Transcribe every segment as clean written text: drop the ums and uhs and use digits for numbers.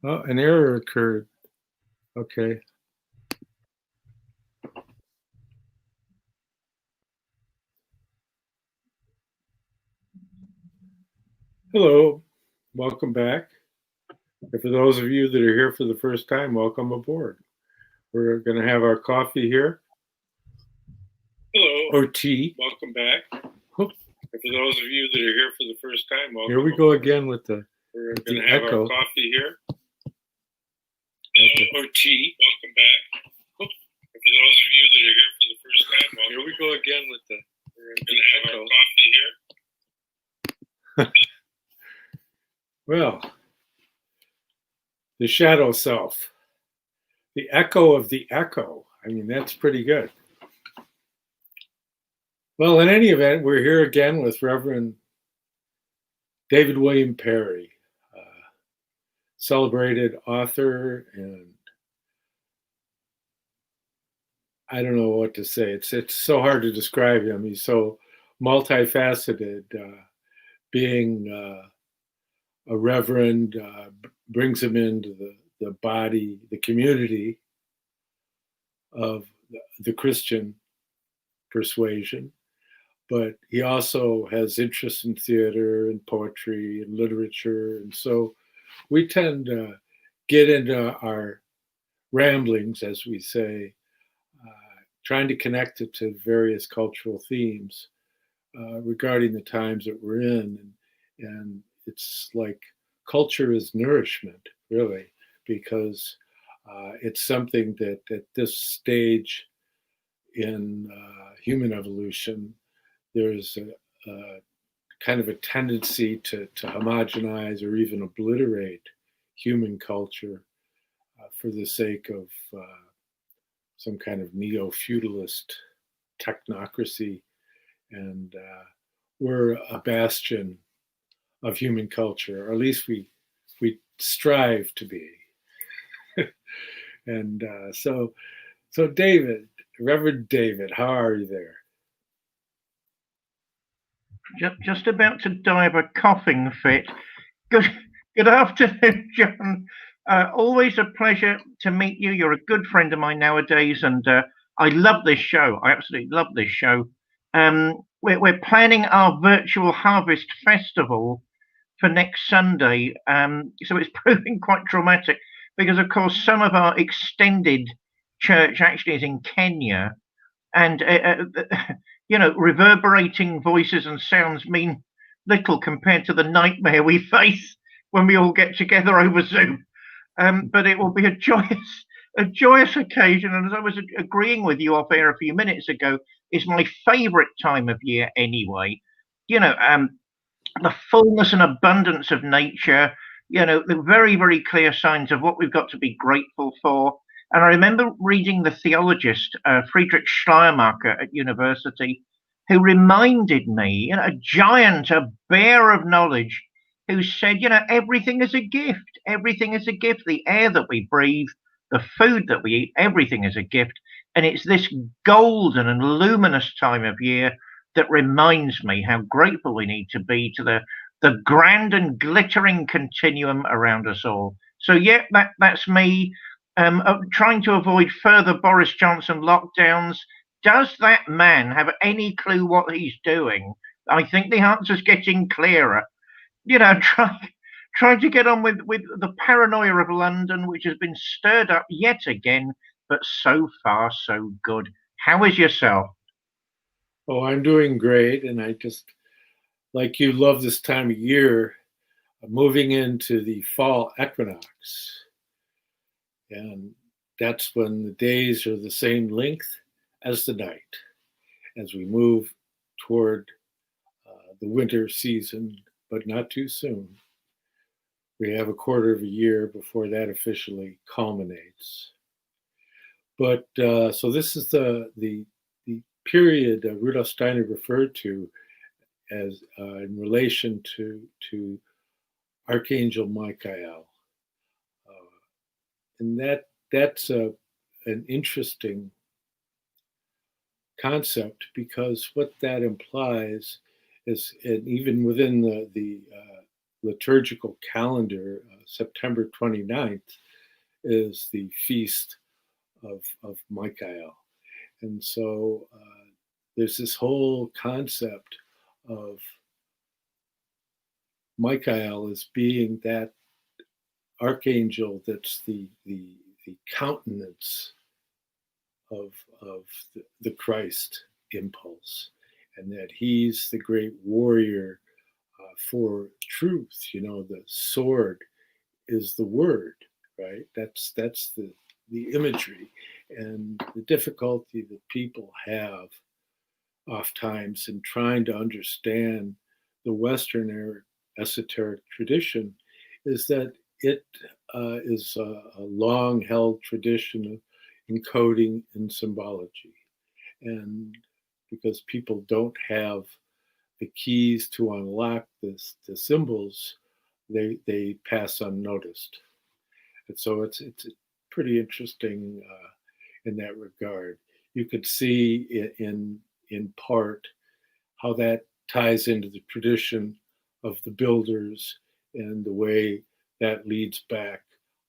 Oh, an error occurred. Okay. Hello, welcome back. And for those of you that are here for the first time, welcome aboard. We're going to have our coffee here. Hello. Or tea. Welcome back. And for those of you that are here for the first time, welcome. Here we go again with the We're going to have echo. our coffee here. Hello, or tea. Welcome back. And for those of you that are here for the first time, welcome. Here we go again with the We're going to have our coffee here. Well, the shadow self, the echo of the echo. I mean, that's pretty good. Well, in any event, we're here again with Reverend David William Parry, celebrated author, and I don't know what to say. It's so hard to describe him. He's so multifaceted. Being a reverend brings him into the body, the community of the Christian persuasion. But he also has interest in theater and poetry and literature. And so we tend to get into our ramblings, as we say, trying to connect it to various cultural themes regarding the times that we're in. And it's like culture is nourishment, really, because it's something that at this stage in human evolution, there's a kind of a tendency to homogenize or even obliterate human culture for the sake of some kind of neo-feudalist technocracy. And we're a bastion of human culture, or at least we strive to be. And so David, Reverend David, how are you there? Just about to die of a coughing fit. Good afternoon, John. Always a pleasure to meet you. You're a good friend of mine nowadays, and I love this show. I absolutely love this show. We're planning our virtual Harvest Festival for next Sunday, so it's proving quite traumatic because, of course, some of our extended church actually is in Kenya, and reverberating voices and sounds mean little compared to the nightmare we face when we all get together over Zoom. But it will be a joyous occasion. And as I was agreeing with you off air a few minutes ago, it's my favourite time of year anyway. The fullness and abundance of nature, the very, very clear signs of what we've got to be grateful for. And I remember reading the theologist, Friedrich Schleiermacher at university, who reminded me, a giant, a bear of knowledge, who said, everything is a gift. Everything is a gift. The air that we breathe, the food that we eat, everything is a gift. And it's this golden and luminous time of year that reminds me how grateful we need to be to the grand and glittering continuum around us all. So, yeah, that's me. Trying to avoid further Boris Johnson lockdowns. Does that man have any clue what he's doing? I think the answer's getting clearer. Trying to get on with the paranoia of London, which has been stirred up yet again, but so far so good. How is yourself? Oh, I'm doing great, and I just, like you, love this time of year, moving into the fall equinox. And that's when the days are the same length as the night as we move toward the winter season, but not too soon. We have a quarter of a year before that officially culminates. But so this is the period Rudolf Steiner referred to as in relation to Archangel Michael. And that's an interesting concept, because what that implies is, and even within the liturgical calendar, September 29th is the feast of Michael. And so there's this whole concept of Michael as being that archangel that's the countenance of the Christ impulse, and that he's the great warrior for truth. You know, the sword is the word, right? That's the imagery, and the difficulty that people have oftentimes in trying to understand the Western esoteric tradition is that it is a long-held tradition of encoding in symbology. And because people don't have the keys to unlock the symbols, they pass unnoticed. And so it's pretty interesting in that regard. You could see in part how that ties into the tradition of the builders and the way that leads back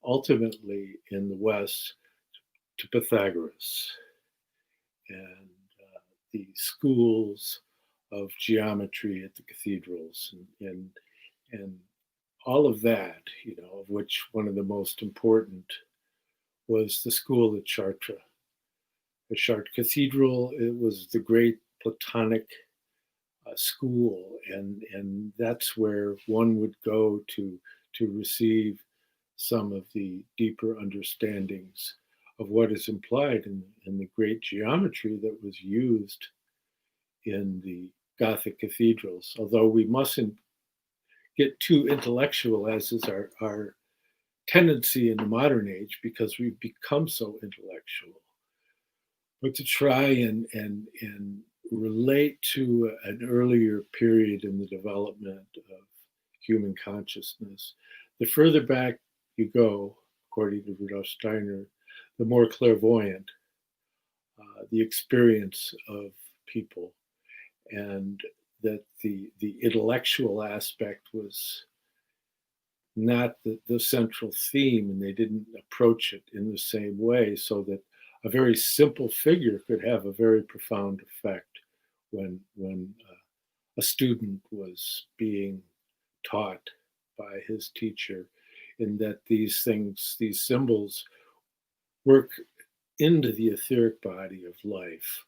ultimately in the West to Pythagoras and the schools of geometry at the cathedrals and all of that, you know, of which one of the most important was the school at Chartres. The Chartres Cathedral, it was the great Platonic school, and that's where one would go to receive some of the deeper understandings of what is implied in the great geometry that was used in the Gothic cathedrals. Although we mustn't get too intellectual, as is our tendency in the modern age, because we've become so intellectual, but to try and relate to an earlier period in the development of human consciousness. The further back you go, according to Rudolf Steiner, the more clairvoyant the experience of people, and that the intellectual aspect was not the central theme, and they didn't approach it in the same way, so that a very simple figure could have a very profound effect when a student was being taught by his teacher, in that these things, these symbols, work into the etheric body of life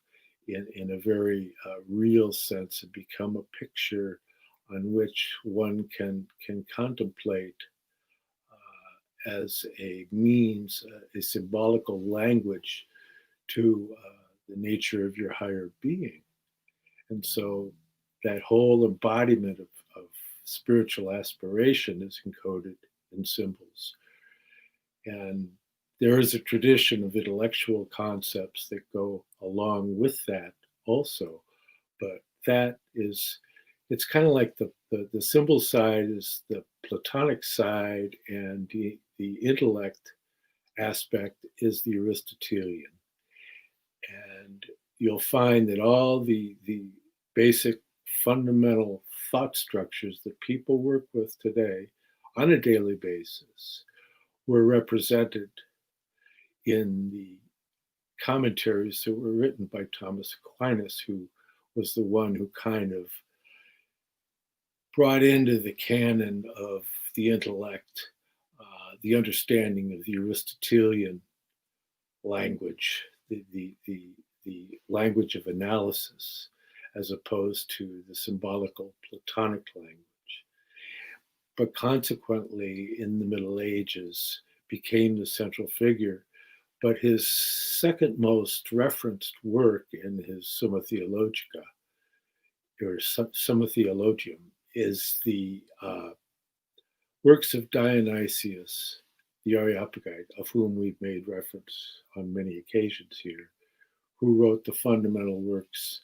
in a very real sense and become a picture on which one can contemplate as a means, a symbolical language to the nature of your higher being. And so that whole embodiment of spiritual aspiration is encoded in symbols. And there is a tradition of intellectual concepts that go along with that also. But that is, it's kind of like the symbol side is the Platonic side, and the intellect aspect is the Aristotelian. And you'll find that all the basic fundamental thought structures that people work with today on a daily basis were represented in the commentaries that were written by Thomas Aquinas, who was the one who kind of brought into the canon of the intellect the understanding of the Aristotelian language, the language of analysis, as opposed to the symbolical Platonic language. But consequently, in the Middle Ages, became the central figure. But his second most referenced work in his Summa Theologica, or Summa Theologium, is the works of Dionysius, the Areopagite, of whom we've made reference on many occasions here, who wrote the fundamental works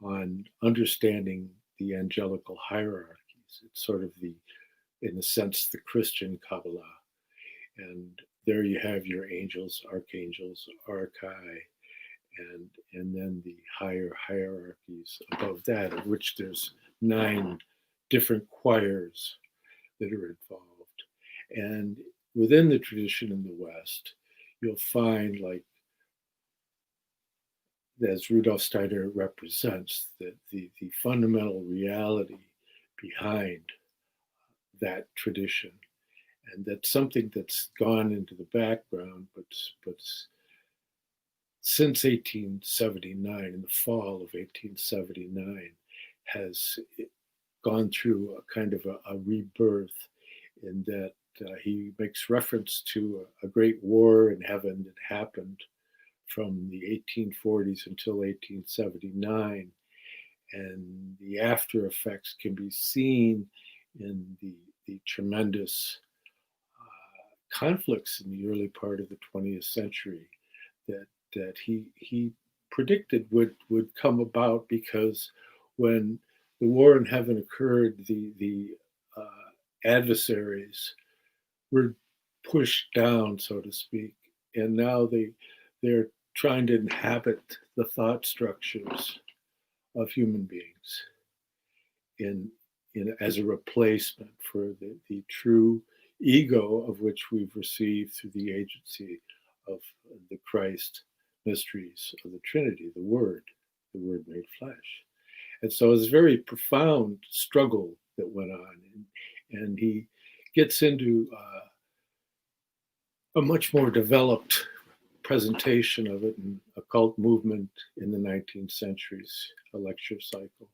on understanding the angelical hierarchies. It's sort of in a sense, the Christian Kabbalah. And there you have your angels, archangels, archai, and then the higher hierarchies above that, of which there's 9 different choirs that are involved. And within the tradition in the West, you'll find, like, as Rudolf Steiner represents, that the fundamental reality behind that tradition, and that's something that's gone into the background, but since 1879, in the fall of 1879, has gone through a kind of a rebirth, in that he makes reference to a great war in heaven that happened from the 1840s until 1879, and the after effects can be seen in the tremendous conflicts in the early part of the 20th century that he predicted would come about, because when the war in heaven occurred, the adversaries were pushed down, so to speak, and now they're trying to inhabit the thought structures of human beings in as a replacement for the true ego of which we've received through the agency of the Christ mysteries of the Trinity, the Word made flesh. And so it's a very profound struggle that went on, and he gets into a much more developed presentation of it in Occult Movement in the 19th Century's a lecture cycle.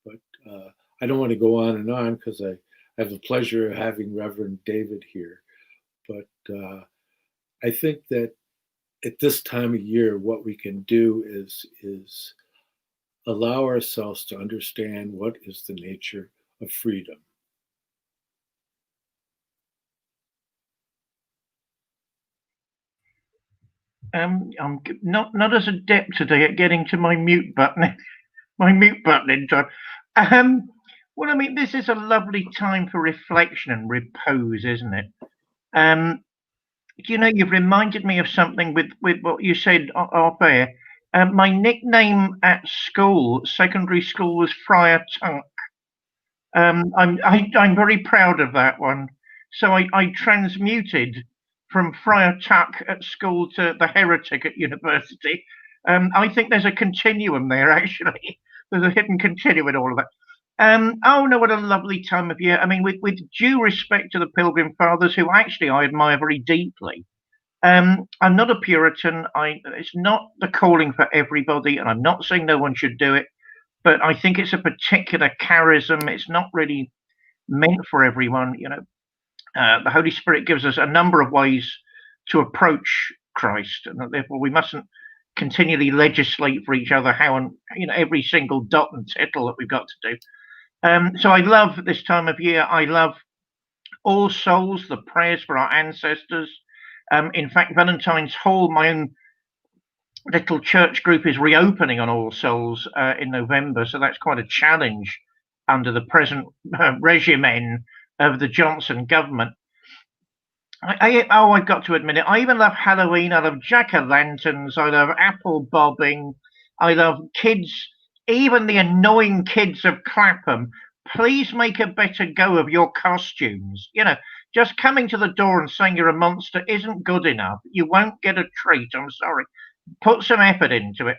But I don't want to go on and on, because I have the pleasure of having Reverend David here. But I think that at this time of year, what we can do is allow ourselves to understand what is the nature of freedom. I'm not as adept today at getting to my mute button, in time. Well, I mean, this is a lovely time for reflection and repose, isn't it? You've reminded me of something with what you said off air. My nickname at school, secondary school, was Friar Tuck. I'm very proud of that one. So I transmuted from Friar Tuck at school to the heretic at university. I think there's a continuum there, actually. There's a hidden continuum in all of that. Oh no, what a lovely time of year. I mean, with due respect to the Pilgrim Fathers, who actually I admire very deeply. I'm not a Puritan. It's not the calling for everybody, and I'm not saying no one should do it, but I think it's a particular charism. It's not really meant for everyone. The Holy Spirit gives us a number of ways to approach Christ, and therefore we mustn't continually legislate for each other how, and every single dot and tittle that we've got to do. So I love this time of year. I love All Souls, the prayers for our ancestors. In fact, Valentine's Hall, my own little church group, is reopening on All Souls in November, so that's quite a challenge under the present regimen of the Johnson government. I've got to admit it, I even love Halloween. I love jack-o'-lanterns. I love apple bobbing. I love kids, even the annoying kids of Clapham. Please make a better go of your costumes. Just coming to the door and saying you're a monster isn't good enough. You won't get a treat. I'm sorry. Put some effort into it.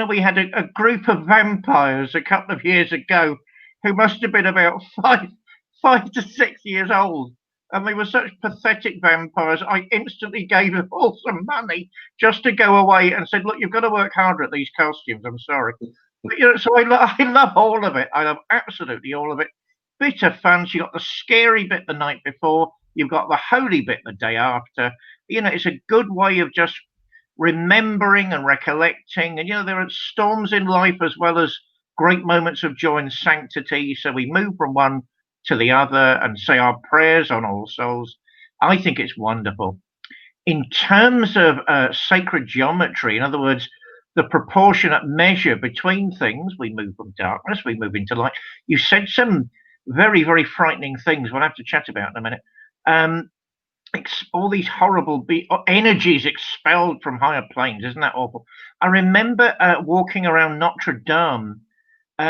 We had a group of vampires a couple of years ago who must have been about 5 to 6 years old. And they were such pathetic vampires. I instantly gave them all some money just to go away and said, look, you've got to work harder at these costumes. I'm sorry. But, so I love all of it. I love absolutely all of it. Bit of fun. So you got the scary bit the night before. You've got the holy bit the day after. It's a good way of just remembering and recollecting. And, there are storms in life as well as great moments of joy and sanctity. So we move from one to the other and say our prayers on All Souls. I think it's wonderful. In terms of sacred geometry, in other words, the proportionate measure between things, we move from darkness, we move into light. You said some very, very frightening things we'll have to chat about in a minute. All these horrible energies expelled from higher planes. Isn't that awful? I remember walking around Notre Dame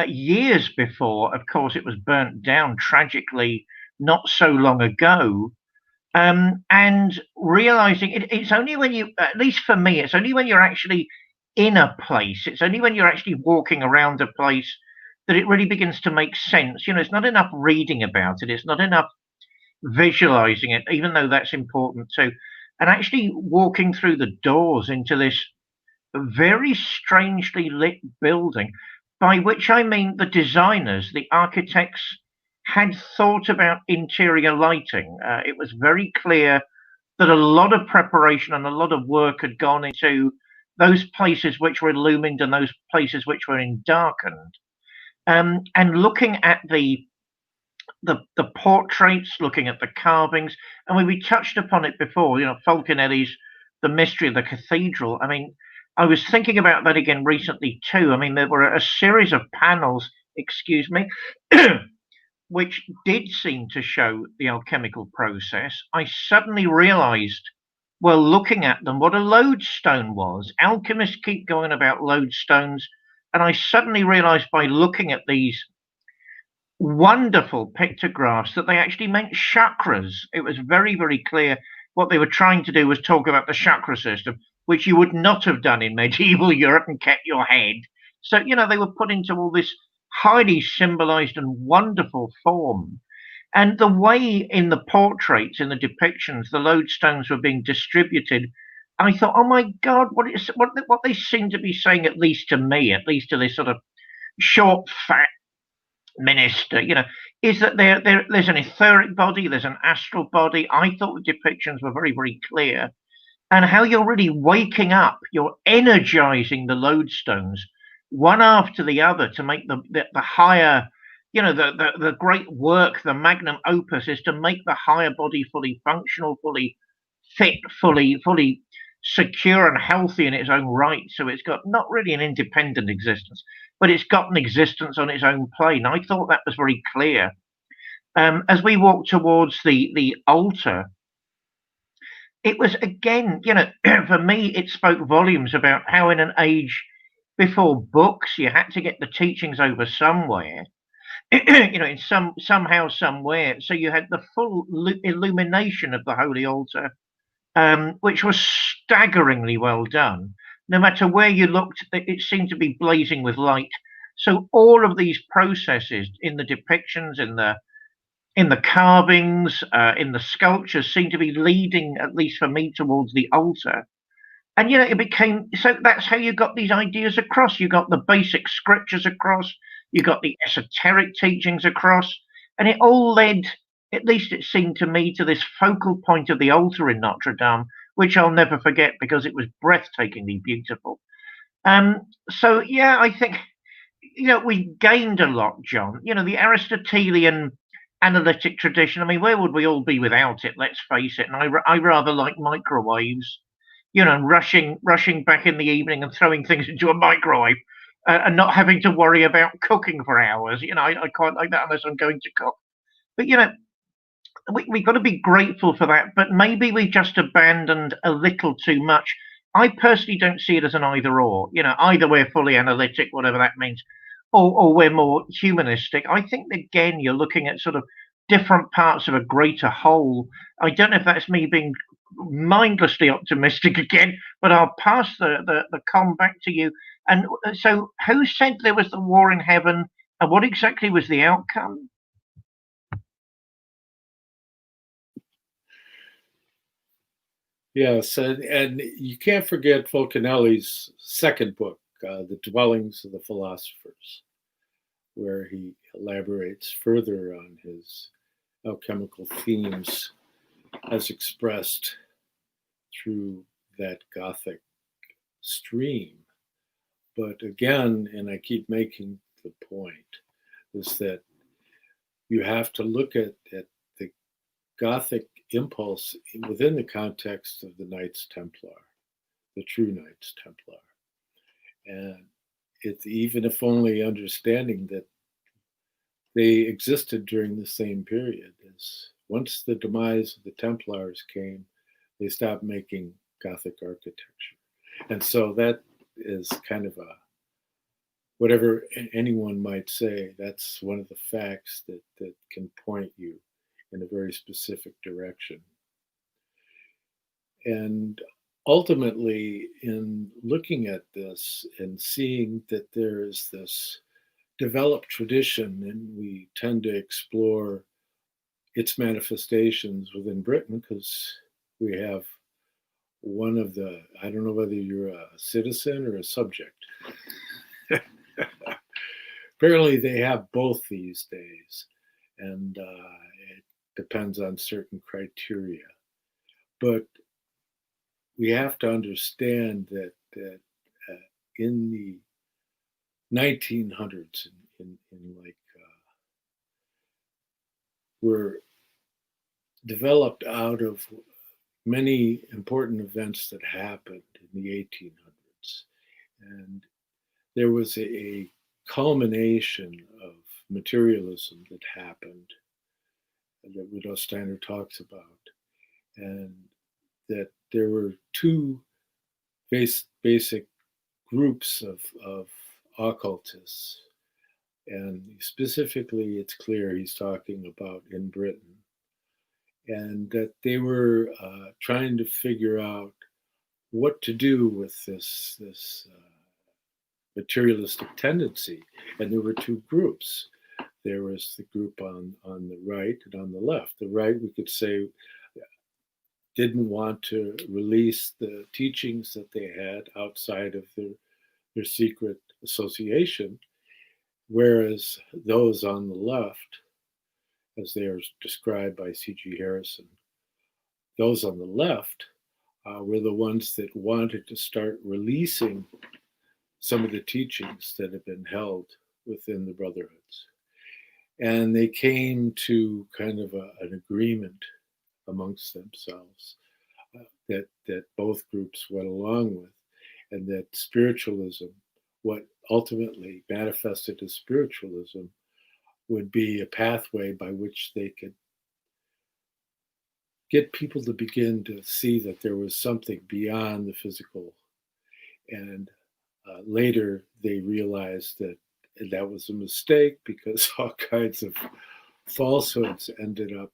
years before, of course, it was burnt down tragically not so long ago. and realizing it's only when you, at least for me, it's only when you're actually in a place, it's only when you're actually walking around a place that it really begins to make sense. You know, it's not enough reading about it, it's not enough visualizing it, even though that's important too. And actually walking through the doors into this very strangely lit building, by which I mean the designers, the architects had thought about interior lighting. It was very clear that a lot of preparation and a lot of work had gone into those places which were illumined and those places which were darkened. And looking at the portraits, looking at the carvings, and we touched upon it before, you know, Falconelli's The Mystery of the Cathedral. I mean, I was thinking about that again recently too. I mean, there were a series of panels, excuse me, which did seem to show the alchemical process. I suddenly realized, well, looking at them, what a lodestone was. Alchemists keep going about lodestones, and I suddenly realized by looking at these wonderful pictographs that they actually meant chakras. It was very, very clear what they were trying to do was talk about the chakra system, which you would not have done in medieval Europe and kept your head. So, you know, they were put into all this highly symbolized and wonderful form. And the way in the portraits, in the depictions, the lodestones were being distributed, I thought, oh my God, what they seem to be saying, at least to me, at least to this sort of short, fat minister, you know, is that there's an etheric body, there's an astral body. I thought the depictions were very, very clear. And how you're really waking up, you're energizing the lodestones one after the other to make the higher, you know, the great work, the magnum opus is to make the higher body fully functional, fully fit, fully secure and healthy in its own right. So it's got not really an independent existence, but it's got an existence on its own plane. I thought that was very clear. As we walked towards the altar, it was again, you know, for me, it spoke volumes about how in an age before books, you had to get the teachings over somewhere, you know, in somehow, somewhere. So you had the full illumination of the holy altar, which was staggeringly well done. No matter where you looked, it seemed to be blazing with light. So all of these processes in the depictions, in the carvings, in the sculptures, seem to be leading, at least for me, towards the altar. And you know, it became so. That's how you got these ideas across. You got the basic scriptures across. You got the esoteric teachings across, and it all led, at least it seemed to me, to this focal point of the altar in Notre Dame, which I'll never forget because it was breathtakingly beautiful. So yeah, I think, you know, we gained a lot, John. You know, the Aristotelian analytic tradition. I mean, where would we all be without it? Let's face it. And I rather like microwaves, you know, and rushing back in the evening and throwing things into a microwave, and not having to worry about cooking for hours. You know, I quite like that unless I'm going to cook. But you know, we've got to be grateful for that. But maybe we just abandoned a little too much. I personally don't see it as an either or. You know, either we're fully analytic, whatever that means, or we're more humanistic. I think again, you're looking at sort of different parts of a greater whole. I don't know if that's me being mindlessly optimistic again, but I'll pass the com back to you. And so, who said there was the war in heaven, and what exactly was the outcome? Yes, and you can't forget Falconelli's second book, The Dwellings of the Philosophers, where he elaborates further on his alchemical themes as expressed through that Gothic stream. But again, and I keep making the point, is that you have to look at the Gothic impulse within the context of the Knights Templar, the true Knights Templar. And it's even if only understanding that they existed during the same period. As once the demise of the Templars came, they stopped making Gothic architecture. And so that is kind of a, whatever anyone might say, that's one of the facts that can point you in a very specific direction. And ultimately, in looking at this and seeing that there is this developed tradition, and we tend to explore its manifestations within Britain because we have one of the, I don't know whether you're a citizen or a subject. Apparently, they have both these days, and it depends on certain criteria. But we have to understand that in the 1900s, were developed out of many important events that happened in the 1800s, and there was a culmination of materialism that happened that Rudolf Steiner talks about, and that there were two basic groups of occultists, and specifically it's clear he's talking about in Britain, and that they were trying to figure out what to do with this materialistic tendency. And there were two groups. There was the group on the right and on the left. The right, we could say, didn't want to release the teachings that they had outside of their secret association, whereas those on the left, as they are described by C.G. Harrison, those on the left were the ones that wanted to start releasing some of the teachings that have been held within the brotherhoods. And they came to kind of an agreement amongst themselves that both groups went along with, and that spiritualism, what ultimately manifested as spiritualism, would be a pathway by which they could get people to begin to see that there was something beyond the physical. And later they realized that that was a mistake, because all kinds of falsehoods ended up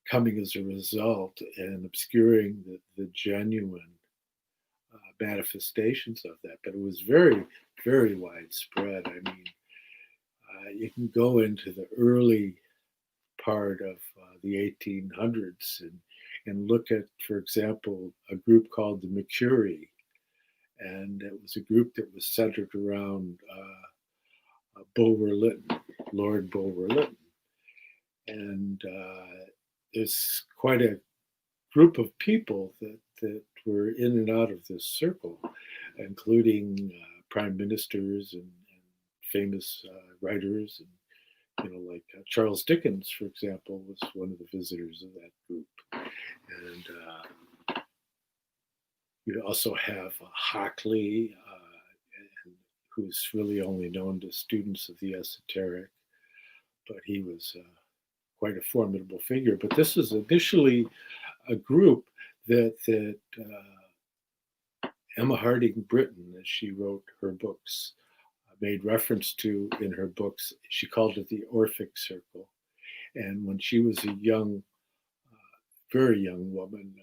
coming as a result and obscuring the genuine manifestations of that. But it was very, very widespread. I mean, you can go into the early part of the 1800s and look at, for example, a group called the Mercury. And it was a group that was centered around Bulwer-Lytton, Lord Bulwer-Lytton. And there's quite a group of people that were in and out of this circle, including prime ministers and famous writers, and like Charles Dickens, for example, was one of the visitors of that group. And you also have Hockley, who's really only known to students of the esoteric, but he was quite a formidable figure. But this was initially a group that Emma Harding Britton, as she wrote her books, made reference to in her books. She called it the Orphic Circle. And when she was a young, very young woman,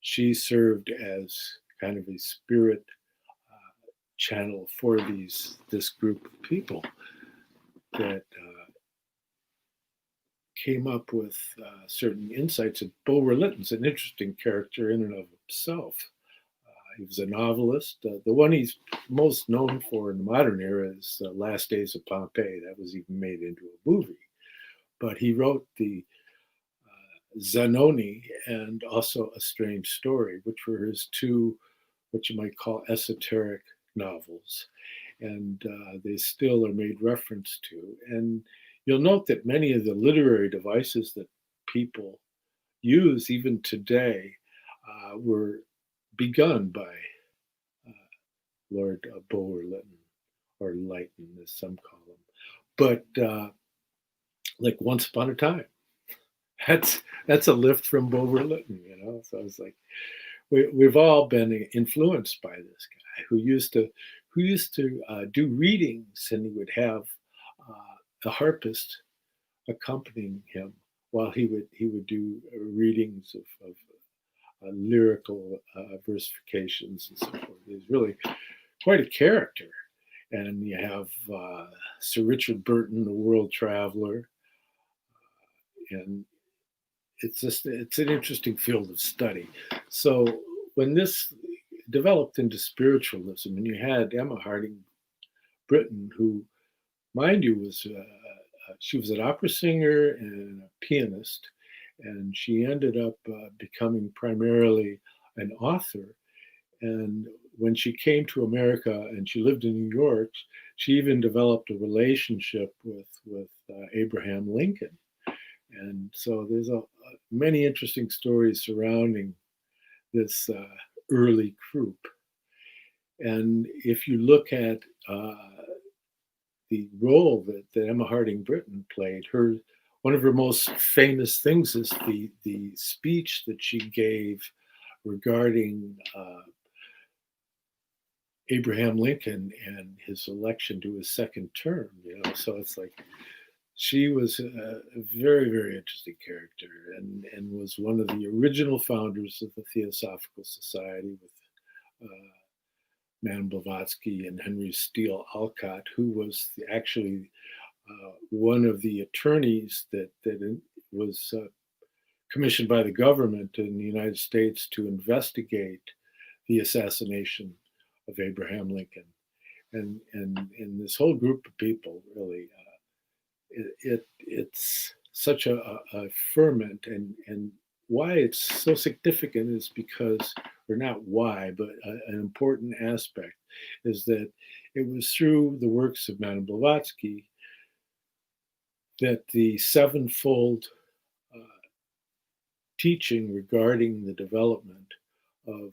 she served as kind of a spirit channel for this group of people that came up with certain insights. And Bulwer-Lytton's an interesting character in and of himself. He was a novelist. The one he's most known for in the modern era is Last Days of Pompeii. That was even made into a movie. But he wrote the Zanoni and also A Strange Story, which were his two, what you might call esoteric novels. And they still are made reference to. And you'll note that many of the literary devices that people use even today were begun by Lord Bulwer-Lytton, or Lytton, as some call him. But like Once Upon a Time, that's a lift from Bulwer-Lytton, So I was like, we've all been influenced by this guy who used to do readings, and he would have a harpist accompanying him while he would do readings of lyrical versifications and so forth. He's really quite a character. And you have Sir Richard Burton, the world traveler, and it's an interesting field of study. So when this developed into spiritualism, and you had Emma Harding Britten, who, mind you, she was an opera singer and a pianist, and she ended up becoming primarily an author. And when she came to America and she lived in New York, she even developed a relationship with Abraham Lincoln. And so there's many interesting stories surrounding this early group. And if you look at the role that Emma Harding Britten played, one of her most famous things is the speech that she gave regarding Abraham Lincoln and his election to his second term. So it's like she was a very, very interesting character, and was one of the original founders of the Theosophical Society with Madame Blavatsky and Henry Steele Alcott, who was actually one of the attorneys that was commissioned by the government in the United States to investigate the assassination of Abraham Lincoln. And this whole group of people, really, it's such a ferment, and why it's so significant is because, or not why, but an important aspect is that it was through the works of Madame Blavatsky that the sevenfold teaching regarding the development of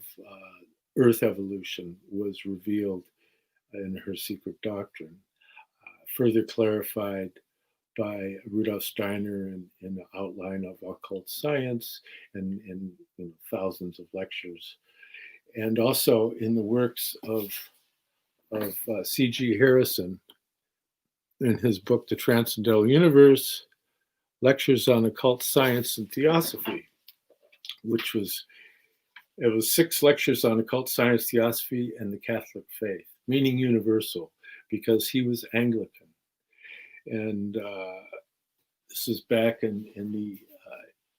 Earth evolution was revealed in her secret doctrine, further clarified by Rudolf Steiner in the outline of occult science and in thousands of lectures, and also in the works of C.G. Harrison in his book The Transcendental Universe, Lectures on Occult Science and Theosophy, which was 6 lectures on occult science, theosophy, and the Catholic faith, meaning universal, because he was Anglican. And this is back in the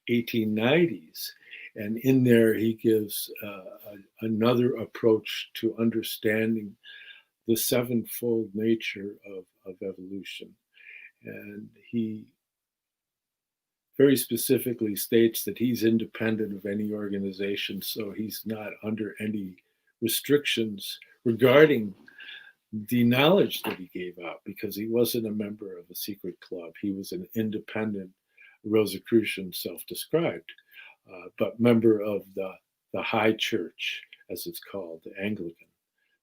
1890s. And in there, he gives another approach to understanding the sevenfold nature of evolution. And he very specifically states that he's independent of any organization, so he's not under any restrictions regarding the knowledge that he gave out, because he wasn't a member of a secret club. He was an independent Rosicrucian, self-described, but member of the High Church, as it's called, the Anglican.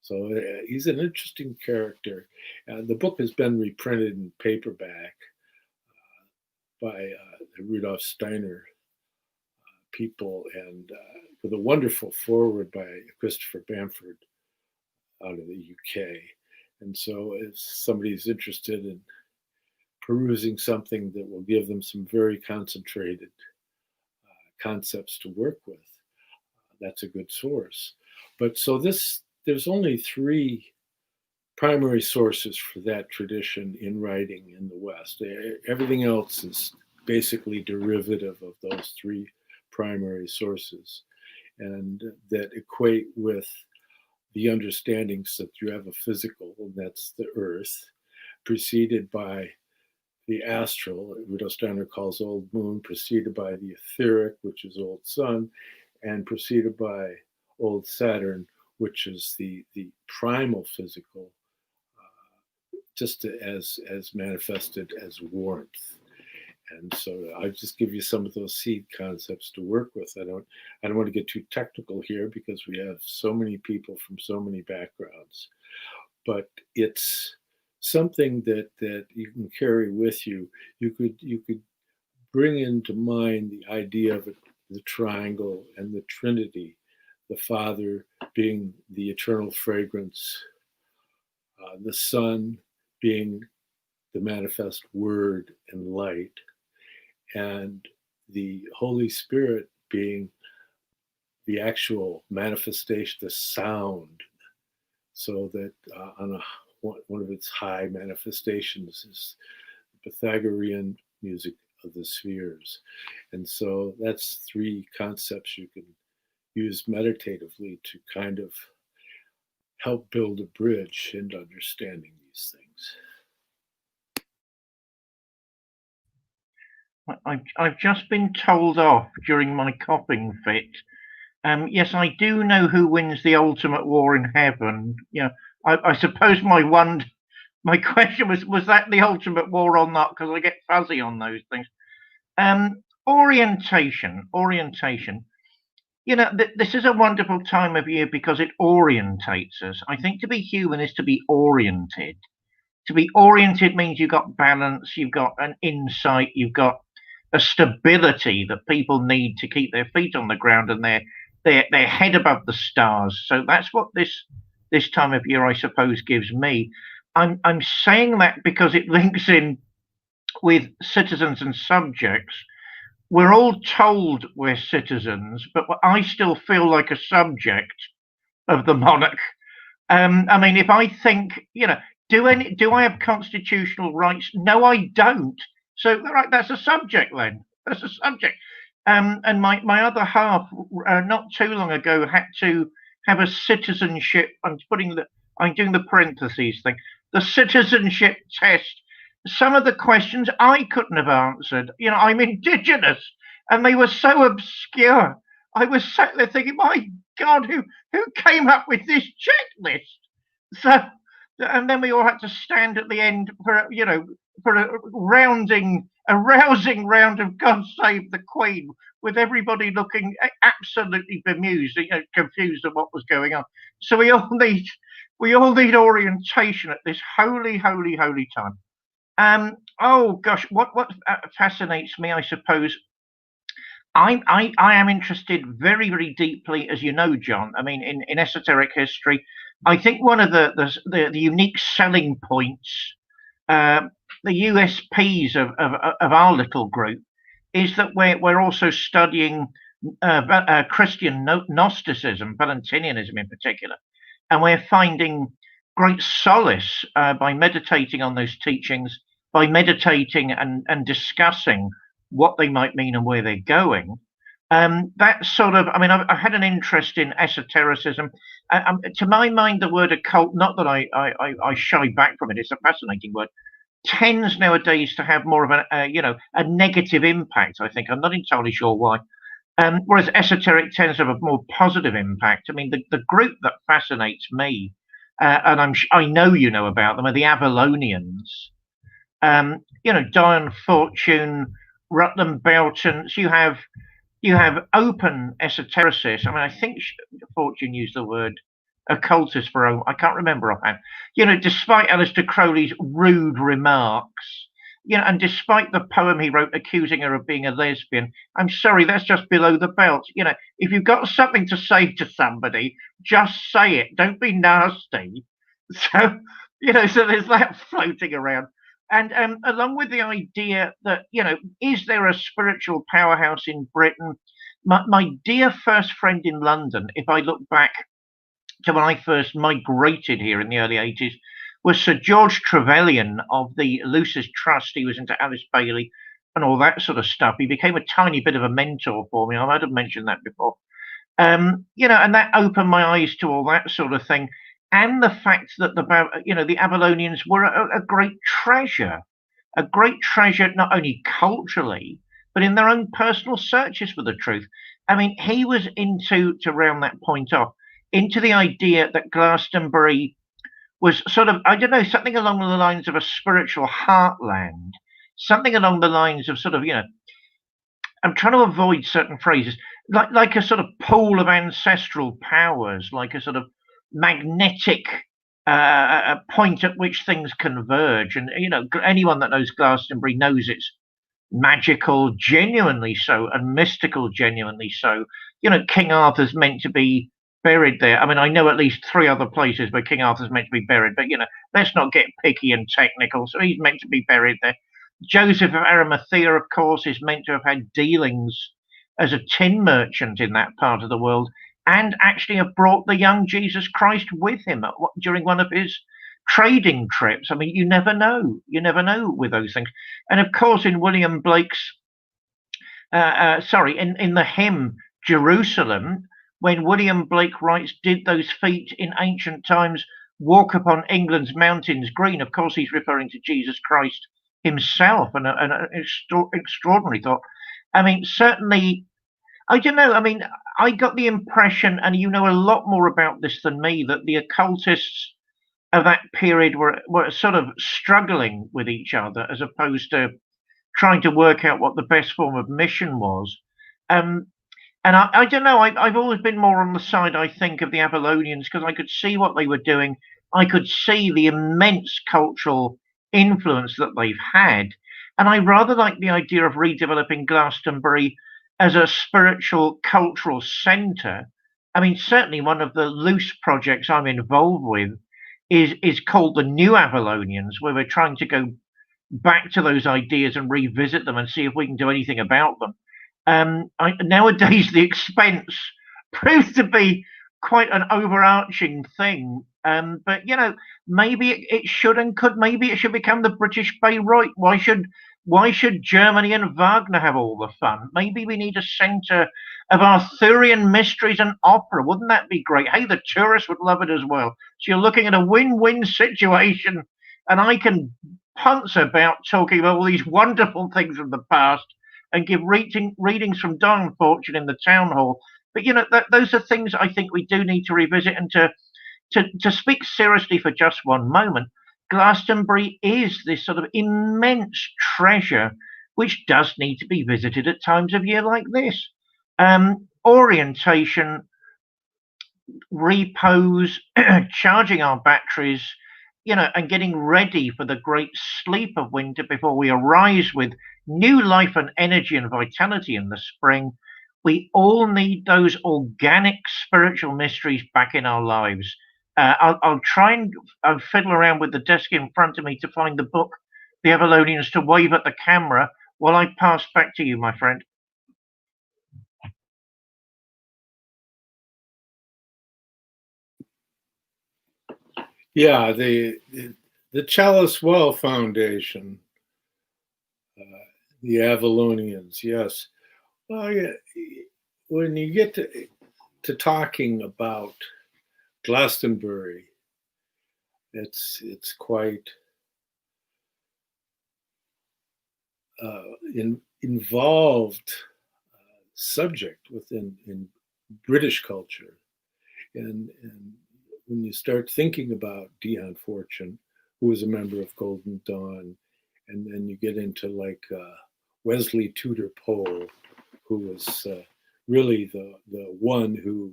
So he's an interesting character. The book has been reprinted in paperback by the Rudolf Steiner people, and with a wonderful foreword by Christopher Bamford out of the UK. And so if somebody's interested in perusing something that will give them some very concentrated concepts to work with, that's a good source. But so there's only 3 primary sources for that tradition in writing in the West. Everything else is basically derivative of those 3 primary sources, and that equate with the understandings that you have a physical, and that's the earth, preceded by the astral, Rudolf Steiner calls old moon, preceded by the etheric, which is old sun, and preceded by old Saturn, which is the primal physical, just as manifested as warmth. And so I'll just give you some of those seed concepts to work with. I don't want to get too technical here because we have so many people from so many backgrounds, but it's something that you can carry with you. You could bring into mind the idea of the triangle and the Trinity, the Father being the eternal fragrance, the Son being the manifest word and light, and the Holy Spirit being the actual manifestation, the sound, so that one of its high manifestations is the Pythagorean music of the spheres. And so that's three concepts you can use meditatively to kind of help build a bridge into understanding these things. I've just been told off during my coughing fit. Yes, I do know who wins the ultimate war in heaven. You know, I suppose my question was that the ultimate war or not? Because I get fuzzy on those things. Orientation. You know, this is a wonderful time of year because it orientates us. I think to be human is to be oriented. To be oriented means you've got balance, you've got an insight, you've got a stability that people need to keep their feet on the ground and their head above the stars. So that's what this time of year, I suppose, gives me. I'm saying that because it links in with citizens and subjects. We're all told we're citizens, but I still feel like a subject of the monarch. I mean, if I think, you know, do I have constitutional rights? No, I don't. So, right, that's a subject then. That's a subject. And my other half, not too long ago, had to have a citizenship. I'm doing the parentheses thing. The citizenship test. Some of the questions I couldn't have answered. You know, I'm indigenous, and they were so obscure. I was sat there thinking, my God, who came up with this checklist? So, and then we all had to stand at the end for, you know, for a rousing round of God Save the Queen, with everybody looking absolutely bemused, you know, confused at what was going on. So we all need orientation at this holy time. Oh gosh, what fascinates me, I suppose. I am interested very deeply, as you know, John. I mean, in esoteric history, I think one of the unique selling points, the USPs of our little group, is that we're also studying Christian Gnosticism, Valentinianism in particular, and we're finding great solace by meditating on those teachings, by meditating and discussing what they might mean and where they're going. That sort of, I mean, I had an interest in esotericism. To my mind, the word occult, not that I shy back from it, it's a fascinating word, tends nowadays to have more of a negative impact, I think. I'm not entirely sure why. Whereas esoteric tends to have a more positive impact. I mean, the group that fascinates me, and I know you know about them, are the Avalonians. You know, Dion Fortune, Rutland Beltons. You have open esotericists. I mean, I think Fortune used the word occultist for I can't remember offhand. You know, despite Aleister Crowley's rude remarks, you know, and despite the poem he wrote accusing her of being a lesbian, I'm sorry, that's just below the belt. You know, if you've got something to say to somebody, just say it. Don't be nasty. So, you know, so there's that floating around. And along with the idea that, you know, is there a spiritual powerhouse in Britain? My dear first friend in London, if I look back to when I first migrated here in the early 80s, was Sir George Trevelyan of the Lucis Trust. He was into Alice Bailey and all that sort of stuff. He became a tiny bit of a mentor for me. I might have mentioned that before. You know, and that opened my eyes to all that sort of thing. And the fact that the Avalonians were a great treasure not only culturally, but in their own personal searches for the truth. I mean, he was to round that point off, into the idea that Glastonbury was sort of, I don't know, something along the lines of a spiritual heartland, something along the lines of sort of, you know, I'm trying to avoid certain phrases, like a sort of pool of ancestral powers, like a sort of magnetic point at which things converge. And, you know, anyone that knows Glastonbury knows it's magical, genuinely so, and mystical, genuinely so. You know, King Arthur's meant to be buried there. I mean, I know at least 3 other places where King Arthur's meant to be buried, but, you know, let's not get picky and technical. So he's meant to be buried there. Joseph of Arimathea, of course, is meant to have had dealings as a tin merchant in that part of the world, and actually have brought the young Jesus Christ with him during one of his trading trips. I mean, you never know. You never know with those things. And of course, in William Blake's, in the hymn Jerusalem, when William Blake writes, "Did those feet in ancient times walk upon England's mountains green?" Of course, he's referring to Jesus Christ himself, and an extraordinary thought. I mean, certainly, I don't know. I mean, I got the impression, and you know a lot more about this than me, that the occultists of that period were sort of struggling with each other as opposed to trying to work out what the best form of mission was. And I don't know, I've always been more on the side, I think, of the Avalonians, because I could see what they were doing. I could see the immense cultural influence that they've had. And I rather like the idea of redeveloping Glastonbury as a spiritual cultural centre. I mean, certainly one of the loose projects I'm involved with is called the New Avalonians, where we're trying to go back to those ideas and revisit them and see if we can do anything about them. Nowadays, the expense proves to be quite an overarching thing. But you know, maybe it should and could. Maybe it should become the British Bayreuth. Why should Germany and Wagner have all the fun? Maybe we need a centre of Arthurian mysteries and opera. Wouldn't that be great? Hey, the tourists would love it as well. So you're looking at a win-win situation, and I can punts about talking about all these wonderful things from the past and give readings from Don Fortune in the town hall. But you know, those are things I think we do need to revisit. And to speak seriously for just one moment, Glastonbury is this sort of immense treasure which does need to be visited at times of year like this. Orientation, repose, charging our batteries, you know, and getting ready for the great sleep of winter before we arise with new life and energy and vitality in the spring. We all need those organic spiritual mysteries back in our lives. I'll try and fiddle around with the desk in front of me to find the book, The Avalonians, to wave at the camera while I pass back to you, my friend. Yeah, the Chalice Well Foundation, the Avalonians, yes. Well, yeah, when you get to talking about Glastonbury, it's quite involved subject in British culture, and when you start thinking about Dion Fortune, who was a member of Golden Dawn, and then you get into like Wesley Tudor Pole, who was really the one who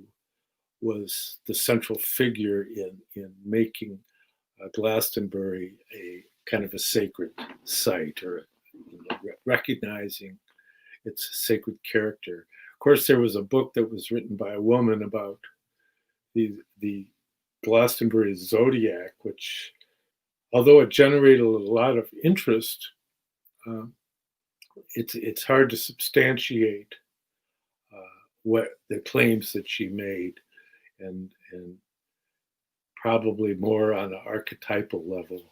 was the central figure in making Glastonbury a kind of a sacred site, or recognizing its sacred character. Of course, there was a book that was written by a woman about the Glastonbury Zodiac, which, although it generated a lot of interest, it's hard to substantiate what the claims that she made, and probably more on an archetypal level.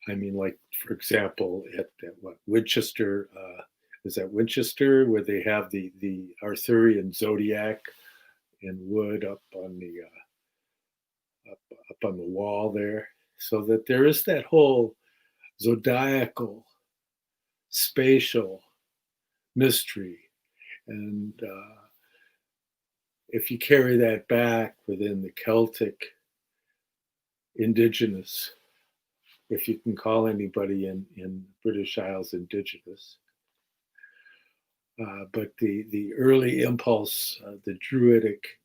I mean, like, for example, at what Winchester, is that Winchester, where they have the Arthurian zodiac in wood up on the wall there, so that there is that whole zodiacal spatial mystery. And if you carry that back within the Celtic indigenous, if you can call anybody in British Isles indigenous, but the early impulse, the Druidic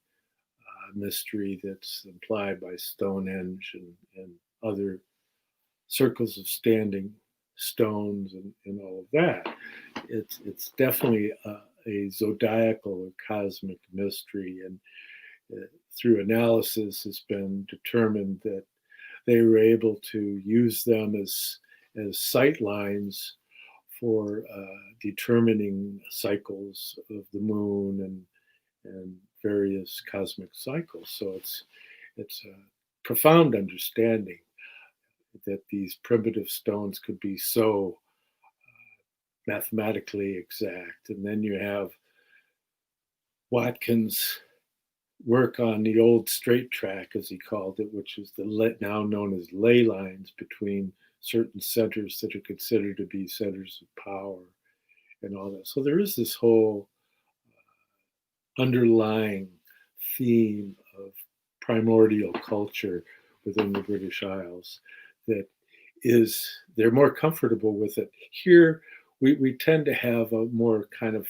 mystery that's implied by Stonehenge and other circles of standing stones and all of that, it's definitely a zodiacal or cosmic mystery, and through analysis has been determined that they were able to use them as sight lines for determining cycles of the moon and various cosmic cycles. So it's a profound understanding that these primitive stones could be so mathematically exact. And then you have Watkins' work on the old straight track, as he called it, which is now known as ley lines between certain centers that are considered to be centers of power and all that. So there is this whole underlying theme of primordial culture within the British Isles that is, they're more comfortable with it. Here, we tend to have a more kind of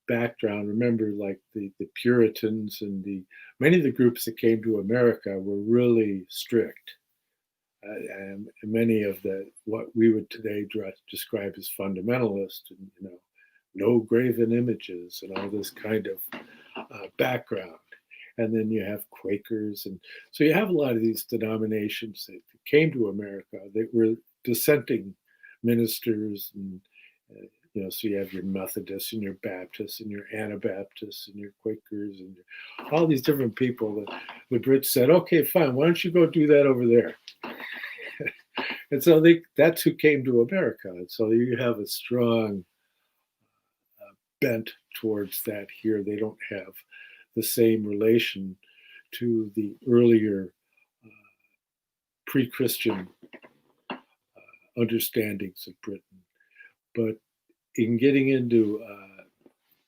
background. Remember, like the Puritans and many of the groups that came to America were really strict. And many of what we would today describe as fundamentalist, and no graven images and all this kind of background. And then you have Quakers, and so you have a lot of these denominations that came to America that were dissenting ministers, and so you have your Methodists and your Baptists and your Anabaptists and your Quakers and all these different people that the Brits said, okay, fine, why don't you go do that over there? And so that's who came to America. And so you have a strong bent towards that here. They don't have the same relation to the earlier pre-Christian understandings of Britain. But in getting into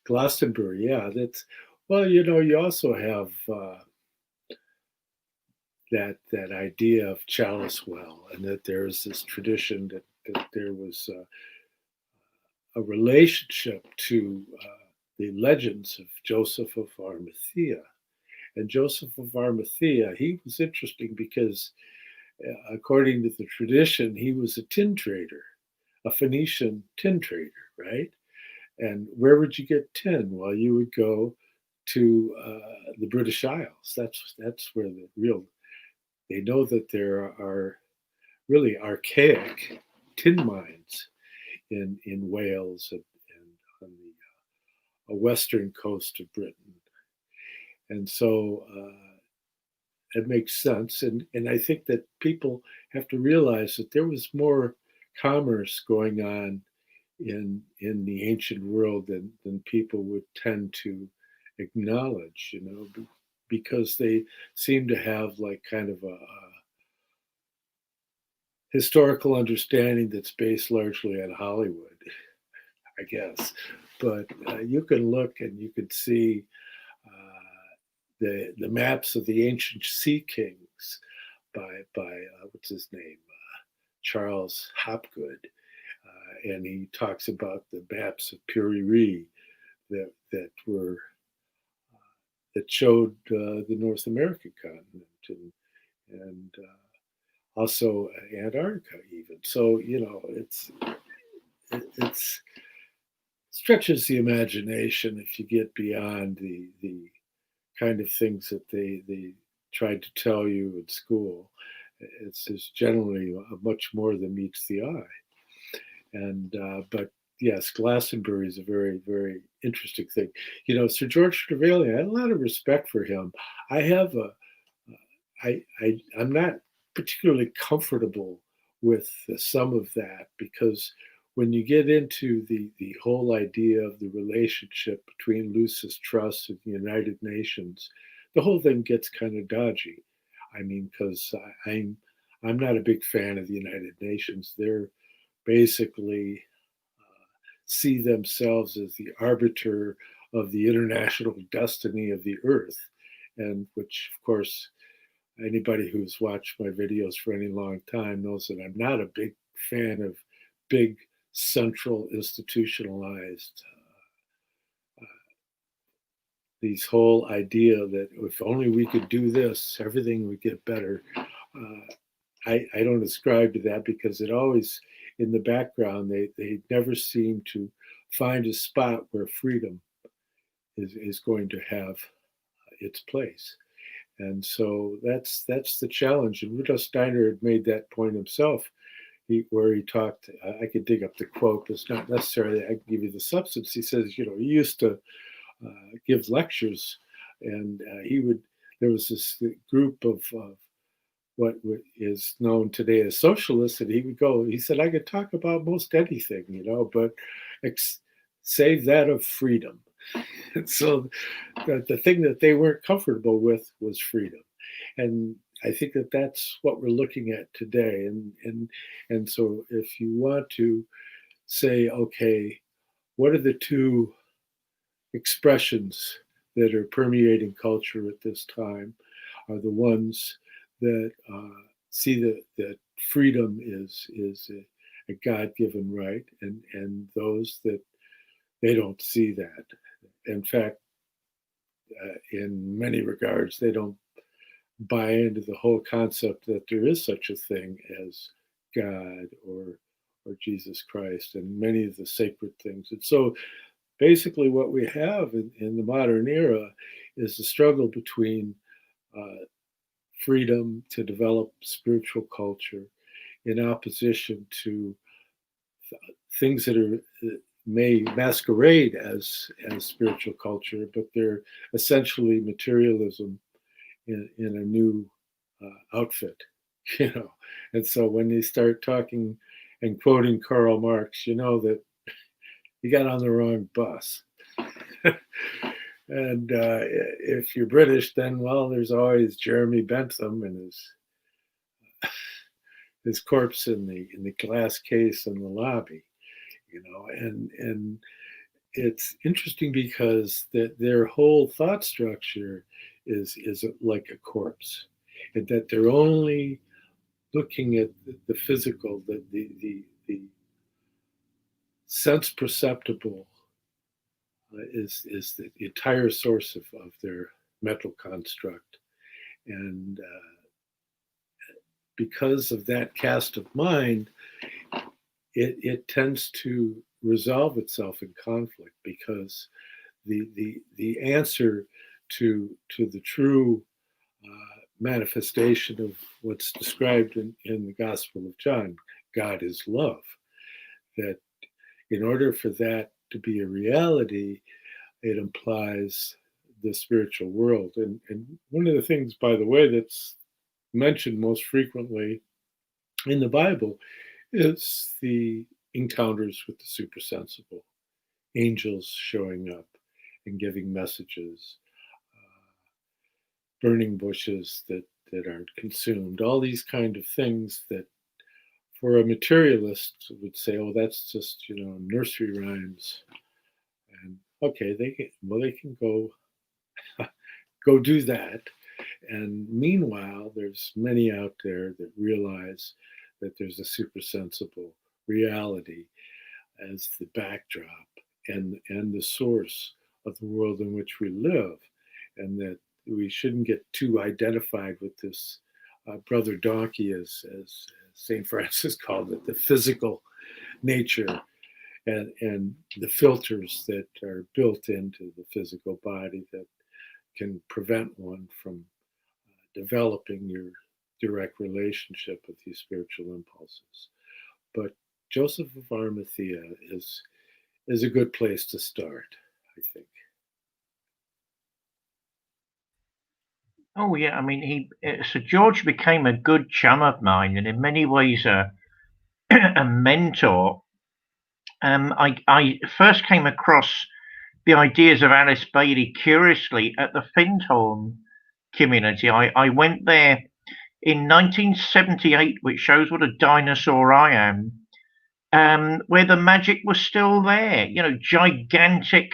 Glastonbury, you also have that idea of chalice well, and that there is this tradition that there was a relationship to the legends of Joseph of Arimathea. And Joseph of Arimathea, he was interesting because according to the tradition, he was a tin trader, a Phoenician tin trader, right? And where would you get tin? Well, you would go to the British Isles. That's where they know that there are really archaic tin mines in Wales and on the western coast of Britain. And so it makes sense. And I think that people have to realize that there was more commerce going on in the ancient world than people would tend to acknowledge, because they seem to have like kind of a historical understanding that's based largely on Hollywood, I guess. But you can look and you can see the maps of the ancient sea kings by what's his name, Charles Hopgood, and he talks about the maps of Puri that showed the North American continent and also Antarctica even. So it stretches the imagination if you get beyond the kind of things that they tried to tell you in school. It's generally much more than meets the eye. And but yes, Glastonbury is a very, very interesting thing. Sir George Trevelyan, I had a lot of respect for him. I'm not particularly comfortable with some of that, because when you get into the whole idea of the relationship between Lucis Trust and the United Nations, the whole thing gets kind of dodgy. I mean, because I'm not a big fan of the United Nations. They're basically see themselves as the arbiter of the international destiny of the earth, and which, of course, anybody who's watched my videos for any long time knows that I'm not a big fan of big central institutionalized these whole idea that if only we could do this, everything would get better. I don't ascribe to that, because it always, in the background, they never seem to find a spot where freedom is going to have its place. And so that's the challenge. And Rudolf Steiner had made that point himself. where he talked. I could dig up the quote, but it's not necessarily. I can give you the substance. He says, he used to give lectures, and he would. There was this group of what is known today as socialists, and he would go. He said, I could talk about most anything, but save that of freedom. And so the thing that they weren't comfortable with was freedom, and I think that that's what we're looking at today. And so if you want to say, okay, what are the two expressions that are permeating culture at this time, are the ones that see that freedom is a God-given right, and those that they don't see that. In fact, in many regards, they don't buy into the whole concept that there is such a thing as God or Jesus Christ and many of the sacred things. And so basically what we have in the modern era is the struggle between freedom to develop spiritual culture in opposition to things that may masquerade as spiritual culture, but they're essentially materialism in a new outfit, And so when they start talking and quoting Karl Marx, that you got on the wrong bus. And if you're British, then, well, there's always Jeremy Bentham and his corpse in the glass case in the lobby, and it's interesting because their whole thought structure is like a corpse, and that they're only looking at the physical, the sense perceptible is the entire source of their mental construct. And because of that cast of mind, it tends to resolve itself in conflict, because the answer to the true manifestation of what's described in the Gospel of John, God is love, that in order for that to be a reality, it implies the spiritual world. And one of the things, by the way, that's mentioned most frequently in the Bible is the encounters with the supersensible, angels showing up and giving messages, burning bushes that aren't consumed, all these kind of things that for a materialist would say, oh, that's just, nursery rhymes. And okay, they can go do that. And meanwhile, there's many out there that realize that there's a supersensible reality as the backdrop and the source of the world in which we live, and that we shouldn't get too identified with this brother donkey, as St. Francis called it, the physical nature and the filters that are built into the physical body that can prevent one from developing your direct relationship with these spiritual impulses. But Joseph of Arimathea is a good place to start, I think. Oh yeah, I mean, Sir George became a good chum of mine, and in many ways a mentor. I first came across the ideas of Alice Bailey curiously at the Findhorn community. I went there in 1978, which shows what a dinosaur I am, where the magic was still there. Gigantic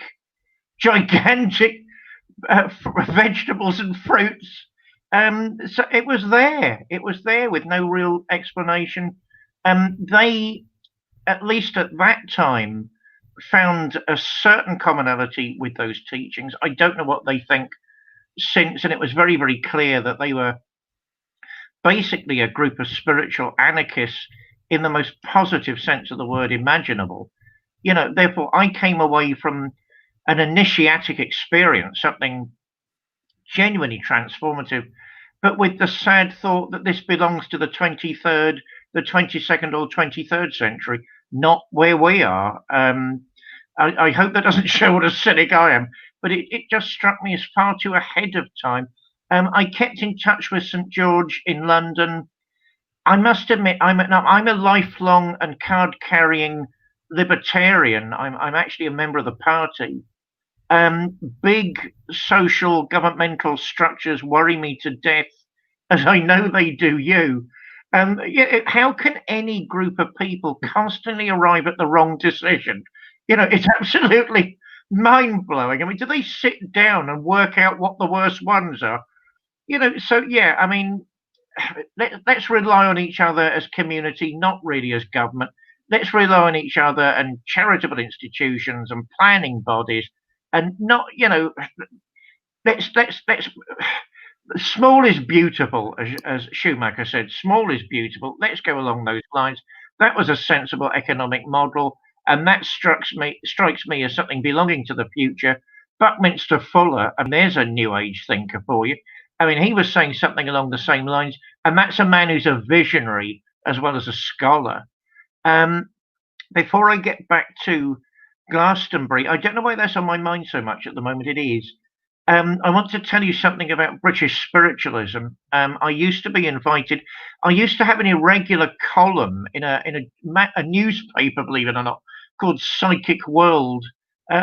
vegetables and fruits. So it was there. It was there with no real explanation. They, at least at that time, found a certain commonality with those teachings. I don't know what they think since, and it was very, very clear that they were basically a group of spiritual anarchists in the most positive sense of the word imaginable. Therefore, I came away from an initiatic experience, something genuinely transformative, but with the sad thought that this belongs to the 23rd, the 22nd or 23rd century, not where we are. I hope that doesn't show what a cynic I am, but it just struck me as far too ahead of time. I kept in touch with St. George in London. I must admit, I'm a lifelong and card-carrying libertarian. I'm actually a member of the party. Big social governmental structures worry me to death, as I know they do you. How can any group of people constantly arrive at the wrong decision? It's absolutely mind-blowing. I mean, do they sit down and work out what the worst ones are? So yeah, I mean, let's rely on each other as community, not really as government. Let's rely on each other and charitable institutions and planning bodies, and not, let's small is beautiful, as Schumacher said. Small is beautiful. Let's go along those lines. That was a sensible economic model, and that strikes me as something belonging to the future. Buckminster Fuller, and there's a new age thinker for you. I mean, he was saying something along the same lines, and that's a man who's a visionary as well as a scholar. Before I get back to Glastonbury, I don't know why that's on my mind so much at the moment. It is. I want to tell you something about British spiritualism. I used to be invited. I used to have an irregular column in a newspaper, believe it or not, called Psychic World.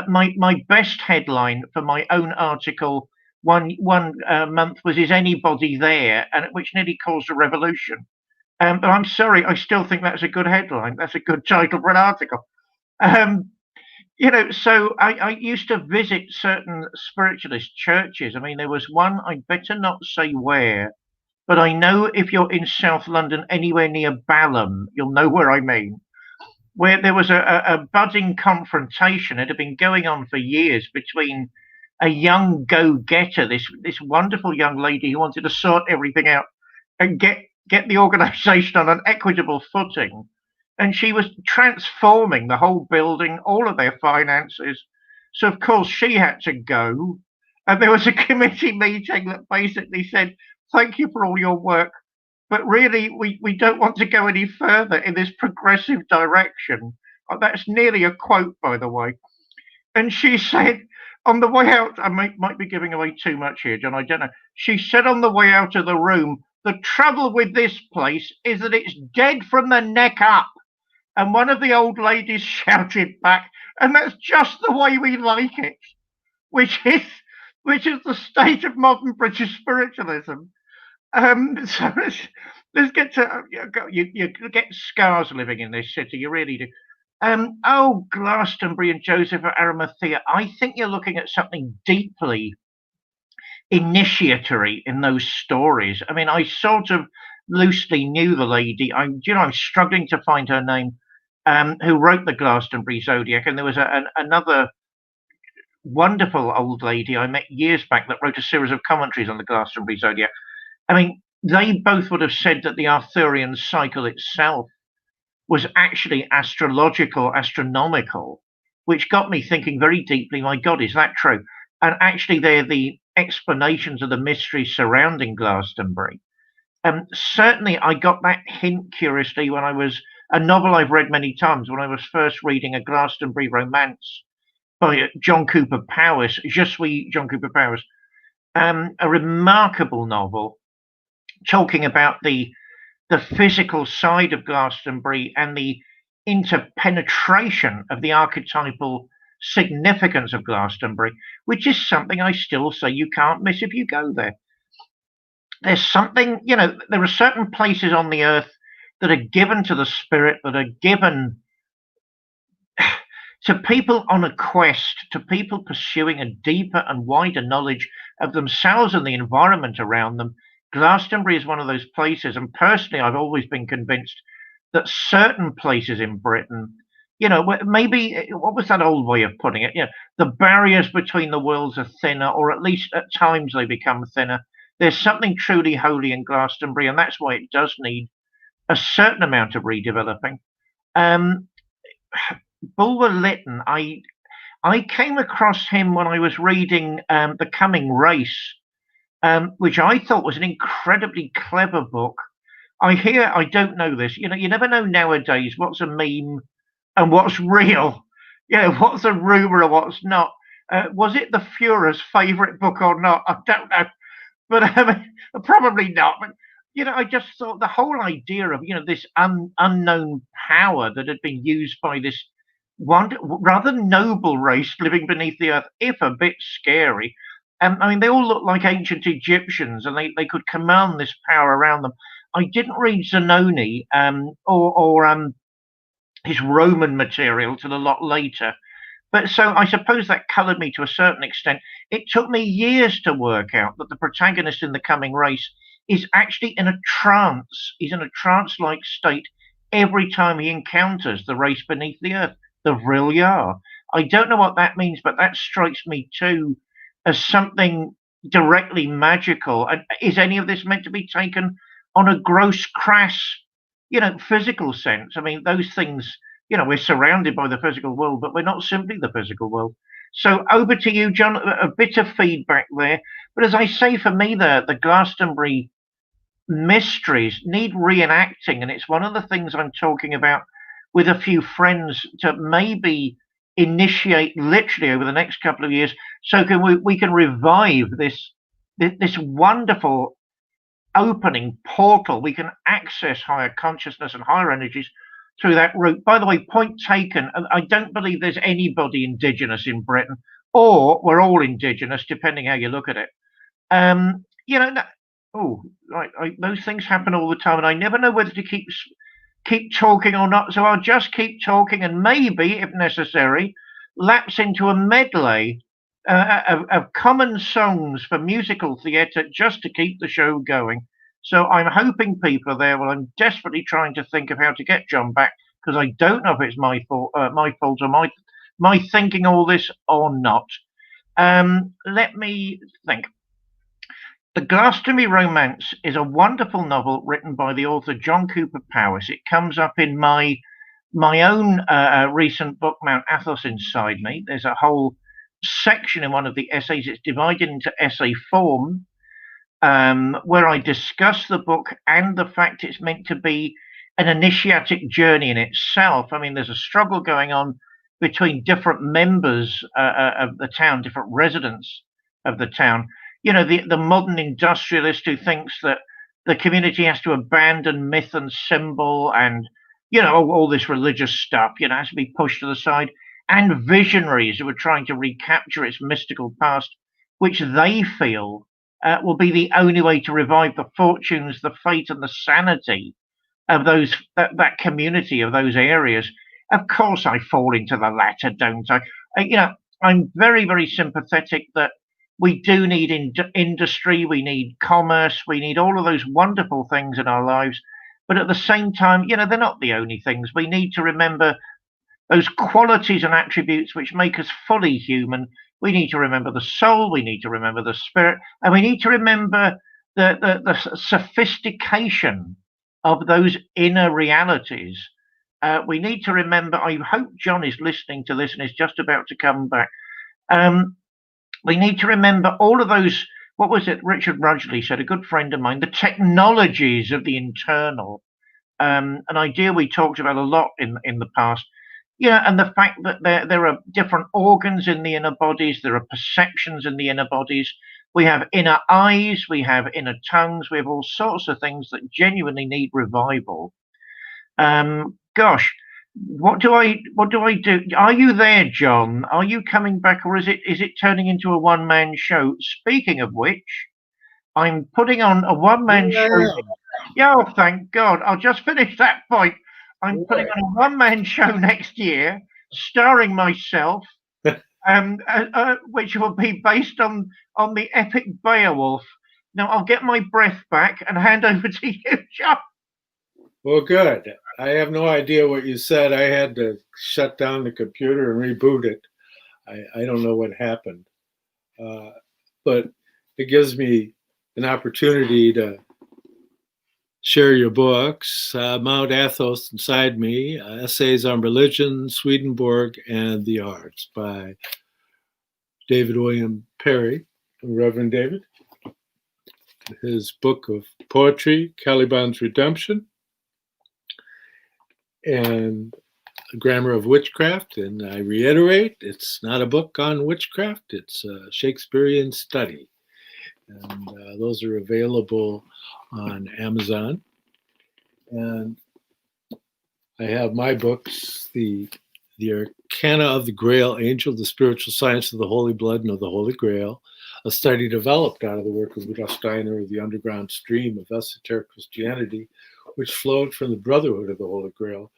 My best headline for my own article one month was "Is anybody there?" and which nearly caused a revolution. But I'm sorry, I still think that's a good headline. That's a good title for an article. So I used to visit certain spiritualist churches. I mean, there was one, I'd better not say where, but I know if you're in South London, anywhere near Balham, you'll know where I mean, where there was a budding confrontation. It had been going on for years between a young go-getter, this wonderful young lady who wanted to sort everything out and get the organisation on an equitable footing. And she was transforming the whole building, all of their finances. So, of course, she had to go. And there was a committee meeting that basically said, "Thank you for all your work, but really, we don't want to go any further in this progressive direction." That's nearly a quote, by the way. And she said, on the way out, I might be giving away too much here, John, I don't know. She said on the way out of the room, "The trouble with this place is that it's dead from the neck up." And one of the old ladies shouted back, "And that's just the way we like it," which is the state of modern British spiritualism. So let's get to you get scars living in this city, you really do. Glastonbury and Joseph of Arimathea. I think you're looking at something deeply initiatory in those stories. I mean, I sort of loosely knew the lady. I'm struggling to find her name. Who wrote the Glastonbury Zodiac, and there was another wonderful old lady I met years back that wrote a series of commentaries on the Glastonbury Zodiac. I mean, they both would have said that the Arthurian cycle itself was actually astrological, astronomical, which got me thinking very deeply, my God, is that true? And actually, they're the explanations of the mystery surrounding Glastonbury. Certainly, I got that hint curiously when I was a novel I've read many times when I was first reading A Glastonbury Romance by John Cooper Powys, Je suis John Cooper Powys, a remarkable novel talking about the physical side of Glastonbury and the interpenetration of the archetypal significance of Glastonbury, which is something I still say you can't miss if you go there. There's something, there are certain places on the earth that are given to the spirit, that are given to people on a quest, to people pursuing a deeper and wider knowledge of themselves and the environment around them. Glastonbury is one of those places, and personally, I've always been convinced that certain places in Britain, maybe, what was that old way of putting it? The barriers between the worlds are thinner, or at least at times they become thinner. There's something truly holy in Glastonbury, and that's why it does need a certain amount of redeveloping. Bulwer Lytton, I came across him when I was reading The Coming Race, which I thought was an incredibly clever book. I don't know this. You never know nowadays what's a meme and what's real. What's a rumor and what's not. Was it the Führer's favorite book or not? I don't know, but probably not. But I just thought the whole idea of this unknown power that had been used by this rather noble race living beneath the earth, if a bit scary. I mean, they all look like ancient Egyptians, and they could command this power around them. I didn't read Zanoni or his Roman material till a lot later. But so I suppose that coloured me to a certain extent. It took me years to work out that the protagonist in The Coming Race is actually in a trance. He's in a trance-like state every time he encounters the race beneath the earth, the Vrilliar. I don't know what that means, but that strikes me too as something directly magical. And is any of this meant to be taken on a gross, crass, physical sense? I mean, those things, we're surrounded by the physical world, but we're not simply the physical world. So over to you, John. A bit of feedback there. But as I say, for me, the Glastonbury mysteries need reenacting. And it's one of the things I'm talking about with a few friends to maybe initiate literally over the next couple of years. So we can revive this wonderful opening portal. We can access higher consciousness and higher energies through that route. By the way, point taken. I don't believe there's anybody indigenous in Britain, or we're all indigenous, depending how you look at it. Those things happen all the time, and I never know whether to keep talking or not. So I'll just keep talking, and maybe, if necessary, lapse into a medley of common songs for musical theatre just to keep the show going. So I'm hoping people are there. Well, I'm desperately trying to think of how to get John back, because I don't know if it's my fault or my thinking all this or not. Let me think. The Glastonbury Romance is a wonderful novel written by the author John Cooper Powys. It comes up in my own recent book, Mount Athos Inside Me. There's a whole section in one of the essays. It's divided into essay form, where I discuss the book and the fact it's meant to be an initiatic journey in itself. I mean, there's a struggle going on between different members of the town, different residents of the town. The modern industrialist who thinks that the community has to abandon myth and symbol and, all this religious stuff, has to be pushed to the side. And visionaries who are trying to recapture its mystical past, which they feel will be the only way to revive the fortunes, the fate, and the sanity of that community, of those areas. Of course, I fall into the latter, don't I? I'm very, very sympathetic that we do need industry, we need commerce, we need all of those wonderful things in our lives. But at the same time, they're not the only things. We need to remember those qualities and attributes which make us fully human. We need to remember the soul, we need to remember the spirit, and we need to remember the sophistication of those inner realities. We need to remember, I hope John is listening to this and is just about to come back. We need to remember all of those, what was it Richard Rudgley said, a good friend of mine, the technologies of the internal, an idea we talked about a lot in the past. And the fact that there are different organs in the inner bodies, there are perceptions in the inner bodies. We have inner eyes, we have inner tongues, we have all sorts of things that genuinely need revival. Gosh, what do I do? Are you there, John? Are you coming back, or is it turning into a one-man show? Speaking of which, I'm putting on a one-man show. Yeah, oh, thank God. I'll just finish that point. I'm putting on a one-man show next year, starring myself, which will be based on the epic Beowulf. Now, I'll get my breath back and hand over to you, John. Well, good. I have no idea what you said. I had to shut down the computer and reboot it. I don't know what happened. But it gives me an opportunity to share your books. Mount Athos Inside Me, Essays on Religion, Swedenborg and the Arts by David William Parry. Reverend David. his book of poetry, Caliban's Redemption, and A Grammar of Witchcraft. And I reiterate, it's not a book on witchcraft, it's a Shakespearean study. And those are available on Amazon. And I have my books, the Arcana of the Grail Angel, the Spiritual Science of the Holy Blood and of the Holy Grail, a study developed out of the work of Rudolf Steiner, the underground stream of esoteric Christianity, which flowed from the Brotherhood of the Holy Grail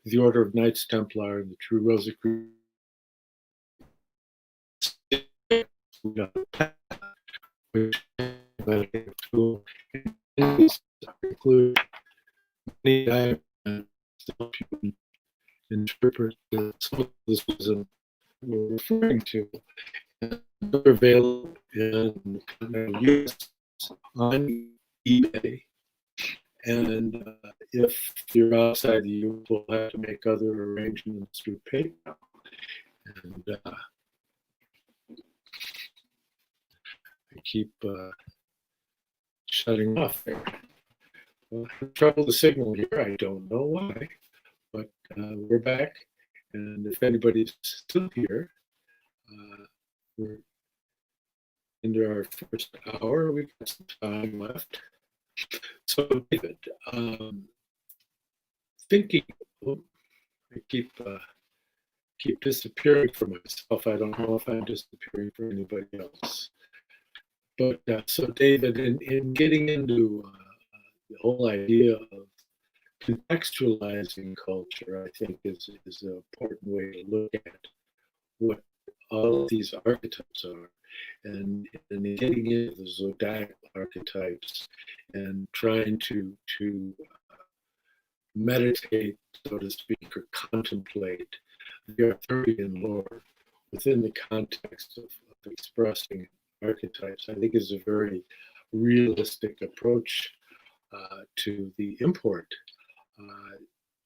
to the Order of Knights Templar and the True Rosicrucians, which include many diagrams that help you interpret some of this wisdom we're referring to. And they're available in the US on eBay. And if you're outside the US, we'll have to make other arrangements through PayPal. And I keep shutting off there. Well, I have trouble with the signal here. I don't know why, but we're back. And if anybody's still here, we're into our first hour. We've got some time left. So, David, thinking, I keep disappearing for myself. I don't know if I'm disappearing for anybody else. But so, David, in getting into the whole idea of contextualizing culture, I think is an important way to look at what all of these archetypes are, and getting into the zodiacal archetypes and trying to meditate, so to speak, or contemplate the Arthurian lore within the context of expressing archetypes, I think is a very realistic approach to the import.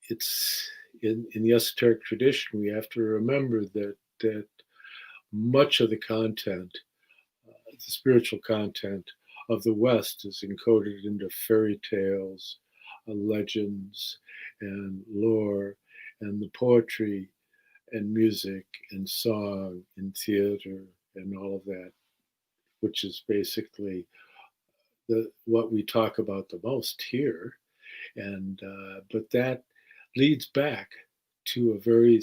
It's in the esoteric tradition, we have to remember that much of the content, the spiritual content of the West is encoded into fairy tales, legends, and lore, and the poetry and music and song and theater and all of that, which is basically what we talk about the most here. And but that leads back to a very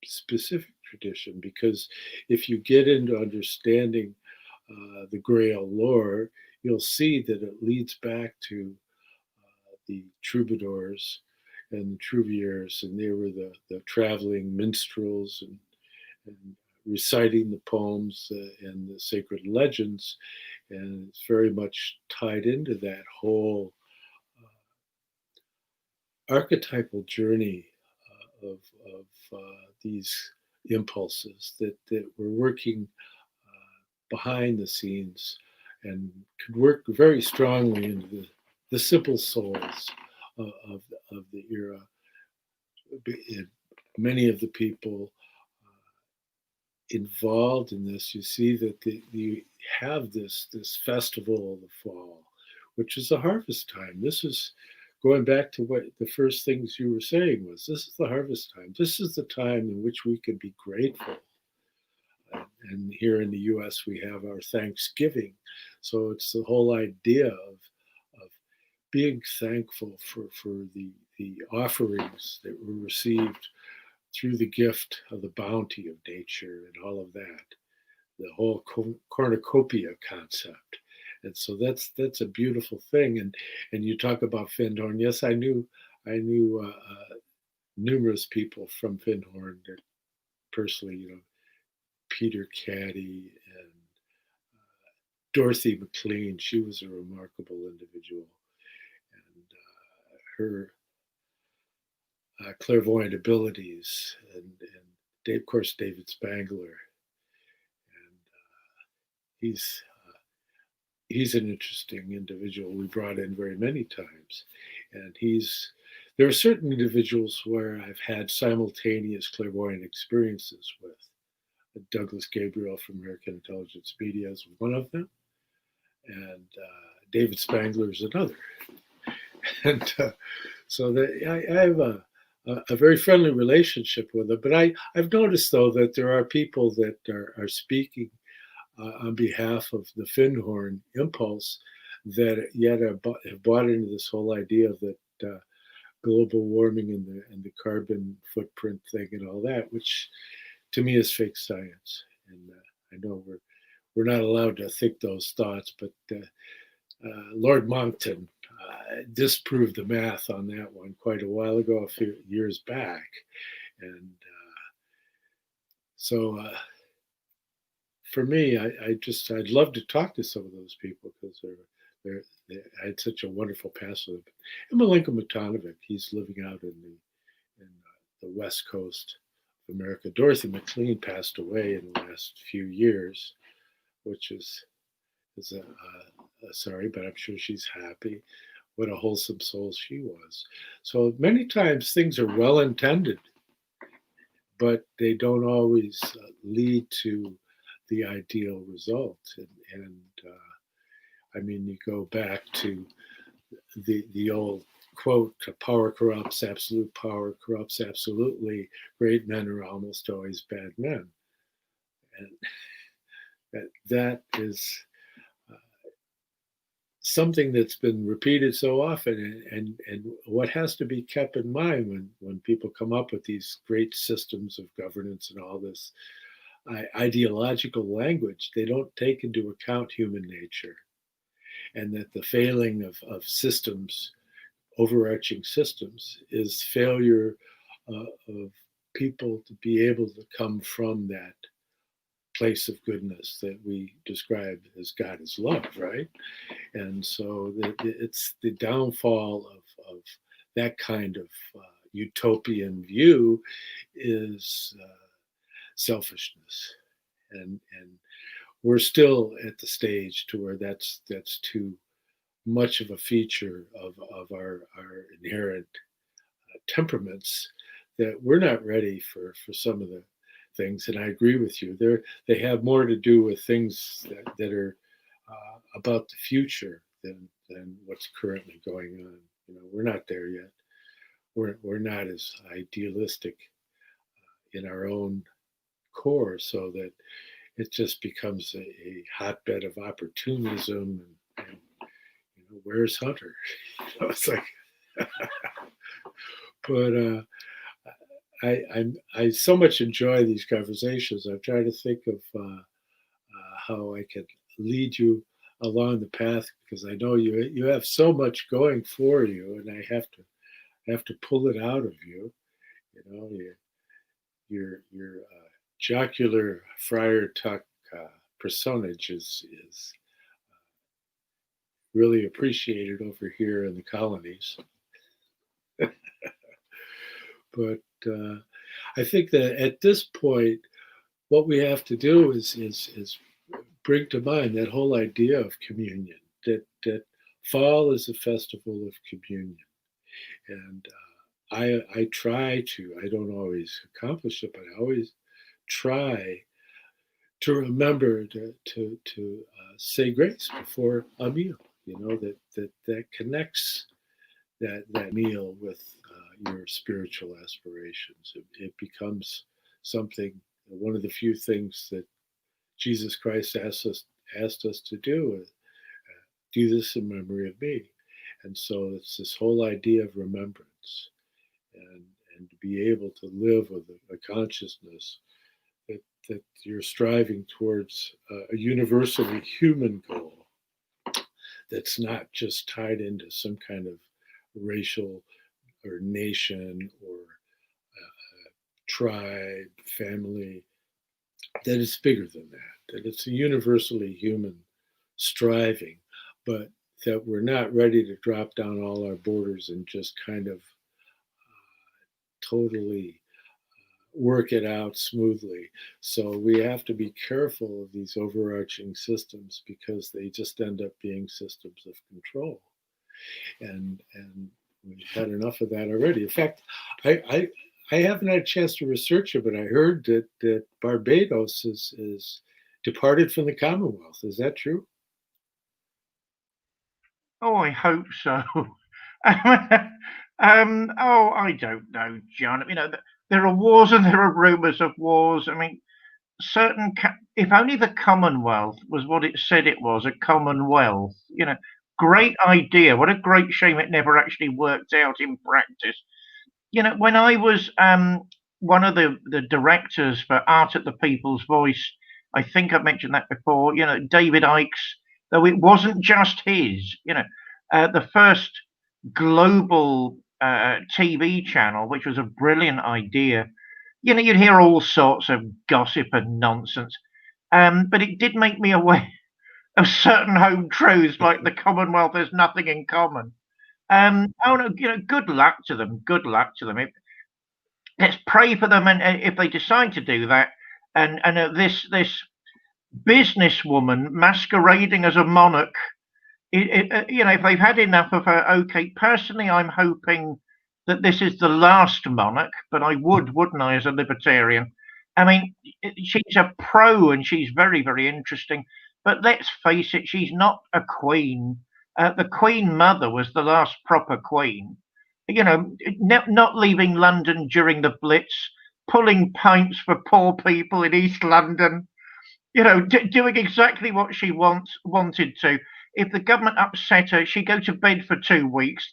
specific tradition, because if you get into understanding the Grail lore, you'll see that it leads back to the troubadours and the trouviers, and they were the traveling minstrels and reciting the poems and the sacred legends, and it's very much tied into that whole archetypal journey of these impulses that were working behind the scenes and could work very strongly into the simple souls of the era. Many of the people involved in this, you see that you have this festival of the fall, which is a harvest time. This is going back to what the first things you were saying was, this is the harvest time. This is the time in which we can be grateful. And here in the US, we have our Thanksgiving. So it's the whole idea of being thankful for the offerings that were received through the gift of the bounty of nature and all of that, the whole cornucopia concept. And so that's a beautiful thing. And you talk about Findhorn. Yes, I knew numerous people from Findhorn that personally, Peter Caddy and Dorothy McLean. She was a remarkable individual, and her clairvoyant abilities, and of course David Spangler, and he's an interesting individual we brought in very many times, and there are certain individuals where I've had simultaneous clairvoyant experiences with. Douglas Gabriel from American Intelligence Media is one of them, and David Spangler's another. And so that I have a very friendly relationship with them. But I've noticed, though, that there are people that are speaking on behalf of the Findhorn impulse that yet have bought into this whole idea that global warming and the carbon footprint thing and all that, which to me is fake science. And I know we're not allowed to think those thoughts, but Lord Monckton disproved the math on that one quite a while ago, a few years back. And so for me, I'd love to talk to some of those people because I had such a wonderful past with them. And Milenko Matanovic, he's living out in the West Coast of America. Dorothy McLean passed away in the last few years, which is sorry, but I'm sure she's happy. What a wholesome soul she was. So many times things are well intended, but they don't always lead to the ideal result. And I mean, you go back to the old quote, power corrupts, absolute power corrupts absolutely. Great men are almost always bad men. And that is something that's been repeated so often, and what has to be kept in mind when people come up with these great systems of governance and all this ideological language, they don't take into account human nature, and that the failing of systems, overarching systems, is failure of people to be able to come from that place of goodness that we describe as God is love, right? And so it's the downfall of that kind of utopian view is selfishness, and we're still at the stage to where that's too much of a feature of our inherent temperaments, that we're not ready for some of the things. And I agree with you. They have more to do with things that are about the future than what's currently going on. You know, we're not there yet. We're not as idealistic in our own core, so that it just becomes a hotbed of opportunism and you know, where's Hunter? You know, it's like, but I so much enjoy these conversations. I'm trying to think of how I could lead you along the path, because I know you have so much going for you, and I have to pull it out of you. You know, your jocular Friar Tuck personage is really appreciated over here in the colonies. But I think that at this point, what we have to do is bring to mind that whole idea of communion. That fall is a festival of communion, and I try to. I don't always accomplish it, but I always try to remember to say grace before a meal. You know, that connects that meal with your spiritual aspirations. It becomes something, one of the few things that Jesus Christ asked us to do. Do this in memory of me. And so it's this whole idea of remembrance, and to be able to live with a consciousness that you're striving towards a universally human goal that's not just tied into some kind of racial or nation or tribe, family, that it's bigger than that it's a universally human striving, but that we're not ready to drop down all our borders and just kind of totally work it out smoothly. So we have to be careful of these overarching systems, because they just end up being systems of control. And we've had enough of that already. In fact, I haven't had a chance to research it, but I heard that Barbados is departed from the Commonwealth. Is that true? Oh, I hope so. Oh, I don't know, John. You know, there are wars and there are rumours of wars. I mean, if only the Commonwealth was what it said it was, a Commonwealth. You know, great idea. What a great shame it never actually worked out in practice. You know, when I was one of the directors for Art at the People's Voice, I think I've mentioned that before. You know, David Icke's, though it wasn't just his. You know, the first global TV channel, which was a brilliant idea. You know, you'd hear all sorts of gossip and nonsense, but it did make me aware of certain home truths, like the Commonwealth has nothing in common. Oh no, you know, good luck to them. Good luck to them. Let's pray for them, and if they decide to do that, and this businesswoman masquerading as a monarch, you know, if they've had enough of her, okay. Personally, I'm hoping that this is the last monarch, but I wouldn't I, as a libertarian? I mean, she's a pro and she's very, very interesting, but let's face it, she's not a queen. The Queen Mother was the last proper queen. You know, not leaving London during the Blitz, pulling pints for poor people in East London. You know, doing exactly what she wanted to. If the government upset her, she'd go to bed for 2 weeks.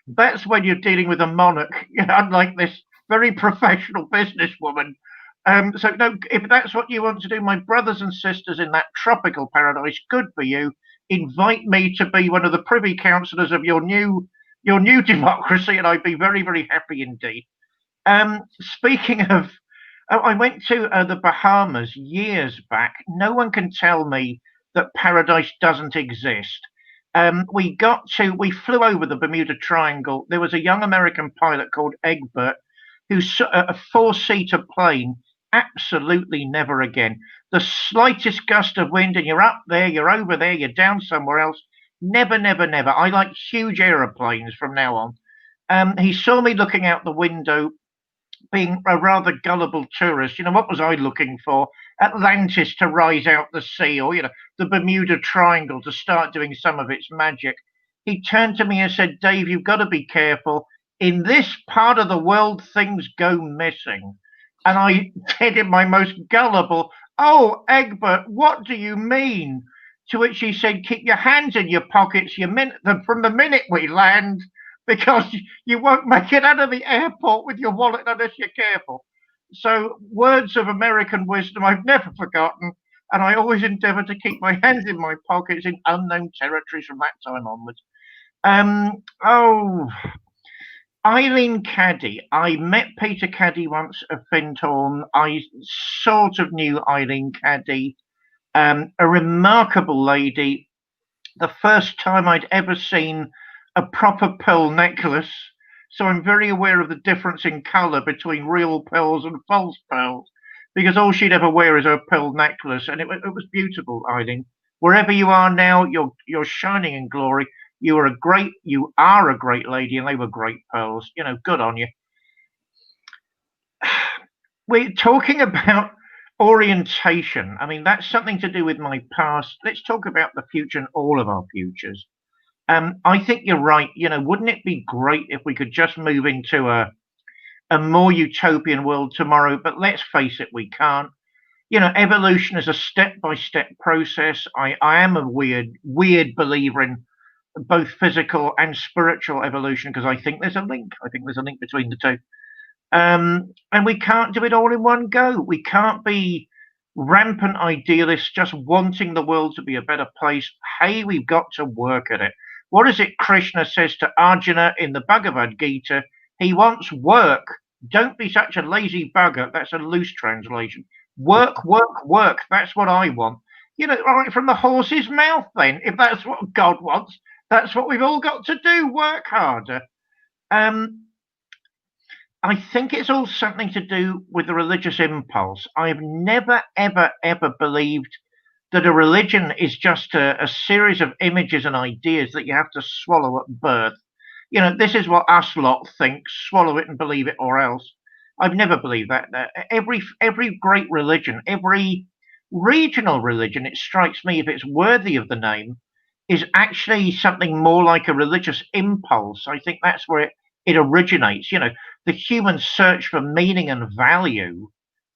That's when you're dealing with a monarch, you know, unlike this very professional businesswoman. So no, if that's what you want to do, my brothers and sisters in that tropical paradise, good for you. Invite me to be one of the privy councillors of your new democracy, and I'd be very, very happy indeed. Speaking of, I went to the Bahamas years back. No one can tell me that paradise doesn't exist. We flew over the Bermuda Triangle. There was a young American pilot called Egbert who a four-seater plane. Absolutely never again. The slightest gust of wind, and you're up there, you're over there, you're down somewhere else. Never, never, never. I like huge aeroplanes from now on. He saw me looking out the window, being a rather gullible tourist. You know, what was I looking for? Atlantis to rise out the sea, or, you know, the Bermuda Triangle to start doing some of its magic. He turned to me and said, Dave, you've got to be careful. In this part of the world, things go missing. And I said in my most gullible, oh, Egbert, what do you mean? To which he said, keep your hands in your pockets from the minute we land, because you won't make it out of the airport with your wallet unless you're careful. So words of American wisdom I've never forgotten, and I always endeavour to keep my hands in my pockets in unknown territories from that time onwards. Eileen Caddy. I met Peter Caddy once at Findhorn. I sort of knew Eileen Caddy, a remarkable lady. The first time I'd ever seen a proper pearl necklace. So I'm very aware of the difference in colour between real pearls and false pearls, because all she'd ever wear is her pearl necklace, and it was beautiful, Eileen. Wherever you are now, you're shining in glory. You are a great lady, and they were great pearls. You know, good on you. We're talking about orientation. I mean, that's something to do with my past. Let's talk about the future and all of our futures. I think you're right. You know, wouldn't it be great if we could just move into a more utopian world tomorrow? But let's face it, we can't. You know, evolution is a step-by-step process. I am a weird believer in both physical and spiritual evolution, because I think there's a link. I think there's a link between the two. And we can't do it all in one go. We can't be rampant idealists just wanting the world to be a better place. Hey, we've got to work at it. What is it Krishna says to Arjuna in the Bhagavad Gita? He wants work. Don't be such a lazy bugger. That's a loose translation. Work, work, work. That's what I want. You know, right from the horse's mouth then. If that's what God wants, that's what we've all got to do. Work harder. I think it's all something to do with the religious impulse. I've never, ever, ever believed that a religion is just a series of images and ideas that you have to swallow at birth. You know, this is what us lot think, swallow it and believe it or else. I've never believed that. Every great religion, every regional religion, it strikes me, if it's worthy of the name, is actually something more like a religious impulse. I think that's where it originates. You know, the human search for meaning and value,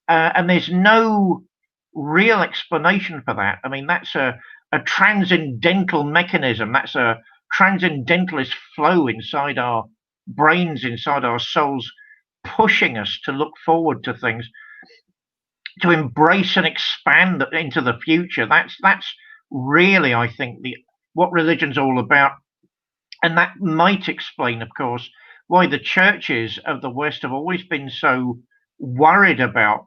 and there's no real explanation for that. I mean, that's a transcendental mechanism. That's a transcendentalist flow inside our brains, inside our souls, pushing us to look forward to things, to embrace and expand into the future. That's really, I think, what religion's all about. And that might explain, of course, why the churches of the West have always been so worried about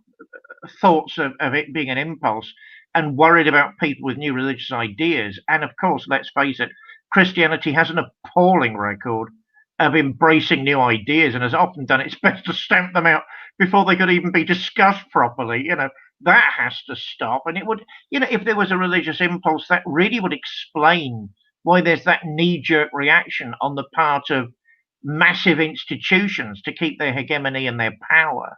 thoughts of it being an impulse, and worried about people with new religious ideas. And of course, let's face it, Christianity has an appalling record of embracing new ideas, and has often done its best to stamp them out before they could even be discussed properly. You know, that has to stop. And it would, you know, if there was a religious impulse, that really would explain why there's that knee-jerk reaction on the part of massive institutions to keep their hegemony and their power.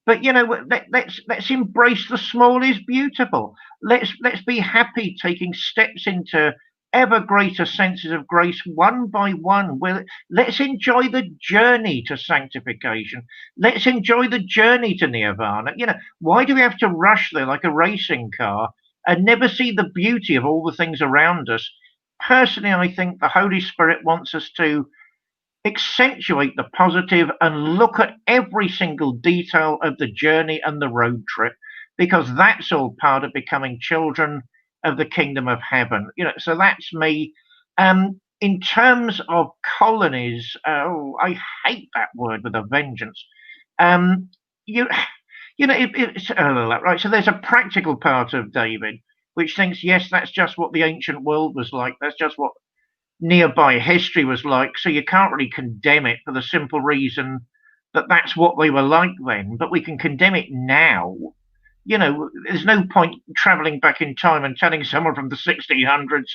But you know, let's embrace the small is beautiful. Let's be happy taking steps into ever greater senses of grace one by one. Well, let's enjoy the journey to sanctification. Let's enjoy the journey to nirvana. You know, why do we have to rush there like a racing car and never see the beauty of all the things around us? Personally, I think the Holy Spirit wants us to accentuate the positive and look at every single detail of the journey and the road trip, because that's all part of becoming children of the kingdom of heaven. You know, so that's me. In terms of colonies, oh, I hate that word with a vengeance. You you know, it's right. So there's a practical part of David which thinks, yes, that's just what the ancient world was like. That's just what nearby history was like, so you can't really condemn it for the simple reason that that's what they were like then. But we can condemn it now. You know, there's no point traveling back in time and telling someone from the 1600s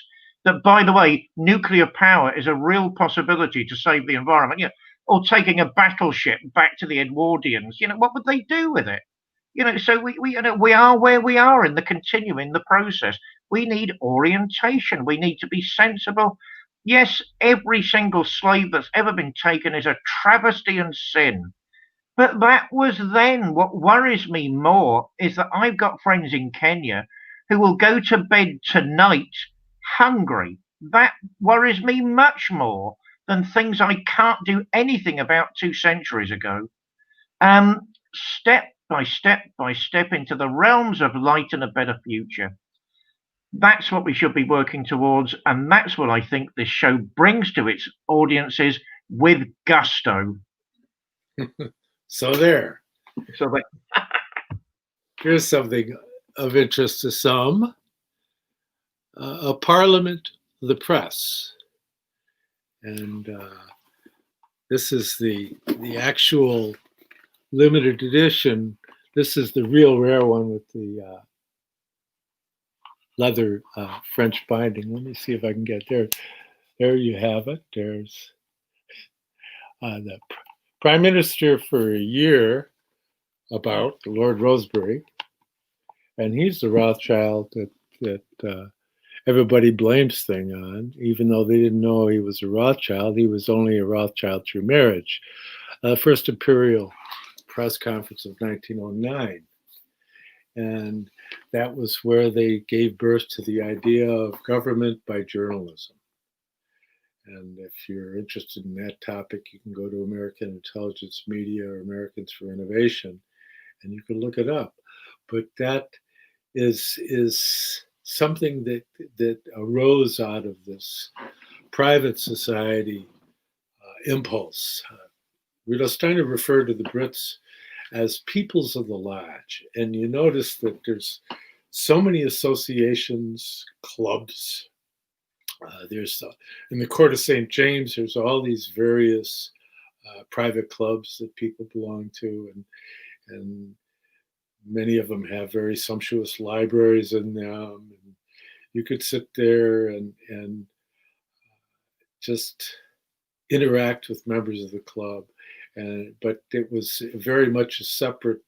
that, by the way, nuclear power is a real possibility to save the environment. You know, or taking a battleship back to the Edwardians. You know, what would they do with it? You know, so we are where we are in the continuum, in the process. We need orientation. We need to be sensible. Yes, every single slave that's ever been taken is a travesty and sin. But that was then. What worries me more is that I've got friends in Kenya who will go to bed tonight hungry. That worries me much more than things I can't do anything about 2 centuries ago. Step by step into the realms of light and a better future. That's what we should be working towards, and that's what I think this show brings to its audiences with gusto. So there. So Here's something of interest to some. A Parliament, the Press. And this is the actual limited edition. This is the real rare one with the leather French binding. Let me see if I can get there. There you have it. There's the Prime Minister for a year, about Lord Rosebery, and he's the Rothschild that everybody blames thing on, even though they didn't know he was a Rothschild. He was only a Rothschild through marriage. First Imperial Press Conference of 1909. And that was where they gave birth to the idea of government by journalism. And if you're interested in that topic, you can go to American Intelligence Media or Americans for Innovation, and you can look it up. But that is something that arose out of this private society impulse. Rudolf Steiner referred to the Brits as peoples of the lodge. And you notice that there's so many associations, clubs. There's in the Court of St. James, there's all these various private clubs that people belong to, and many of them have very sumptuous libraries in them. And you could sit there and just interact with members of the club. But it was very much a separate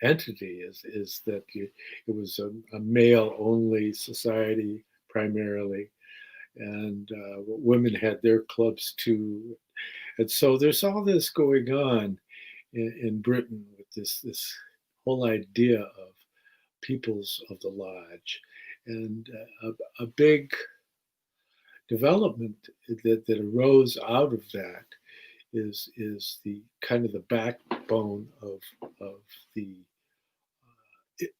entity, is that it was a male-only society primarily, and women had their clubs too. And so there's all this going on in Britain with this whole idea of peoples of the lodge, and a big development that arose out of that is the kind of the backbone of the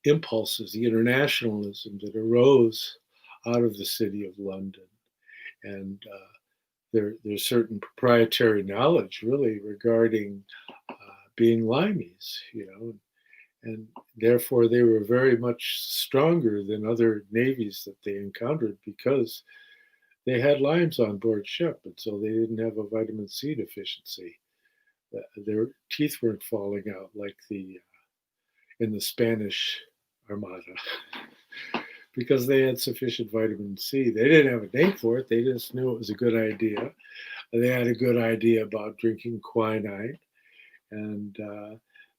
impulses, the internationalism that arose out of the city of London, and there's certain proprietary knowledge really regarding being limeys, and therefore they were very much stronger than other navies that they encountered because they had limes on board ship, and so they didn't have a vitamin C deficiency. Their teeth weren't falling out like in the Spanish Armada because they had sufficient vitamin C. They didn't have a name for it. They just knew it was a good idea. They had a good idea about drinking quinine and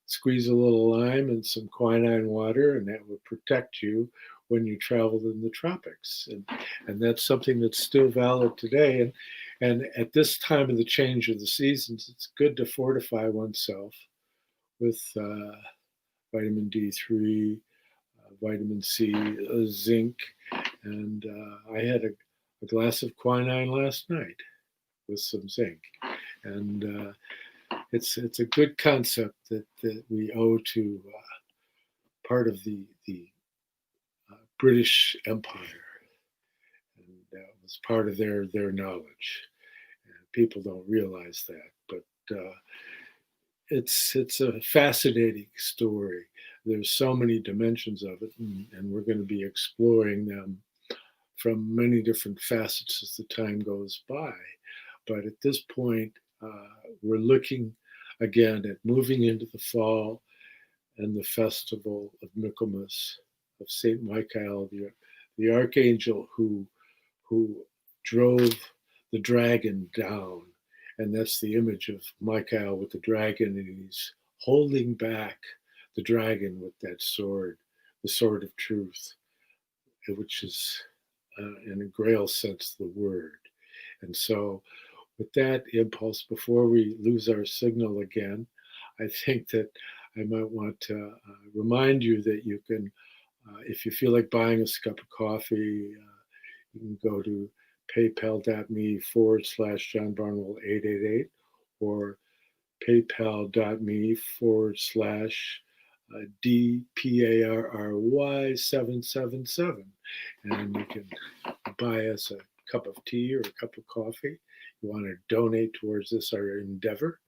squeeze a little lime and some quinine water, and that would protect you when you traveled in the tropics. And that's something that's still valid today. And at this time of the change of the seasons, it's good to fortify oneself with vitamin D3, vitamin C, zinc, and I had a glass of quinine last night with some zinc. And it's a good concept that we owe to part of the British Empire, and that was part of their knowledge. And people don't realize that, but it's a fascinating story. There's so many dimensions of it, and we're going to be exploring them from many different facets as the time goes by. But at this point, we're looking again at moving into the fall and the festival of Michaelmas, of Saint Michael, the archangel who drove the dragon down, and that's the image of Michael with the dragon, and he's holding back the dragon with that sword, the sword of truth, which is in a Grail sense the word. And so with that impulse, before we lose our signal again, I think that I might want to remind you that you can, if you feel like buying a cup of coffee, you can go to paypal.me/John Barnwell 888 or paypal.me/DPARRY 777. And you can buy us a cup of tea or a cup of coffee. You want to donate towards this, our endeavor.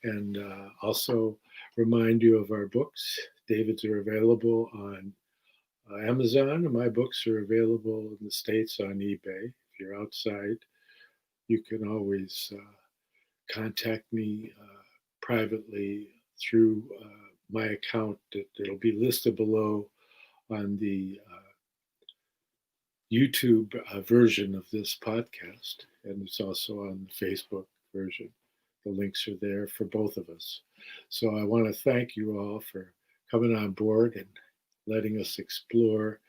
And also remind you of our books. David's are available on Amazon, and my books are available in the States on eBay. If you're outside, you can always contact me privately through my account that'll be listed below on the YouTube version of this podcast, and it's also on the Facebook version. The links are there for both of us. So I want to thank you all for coming on board and letting us explore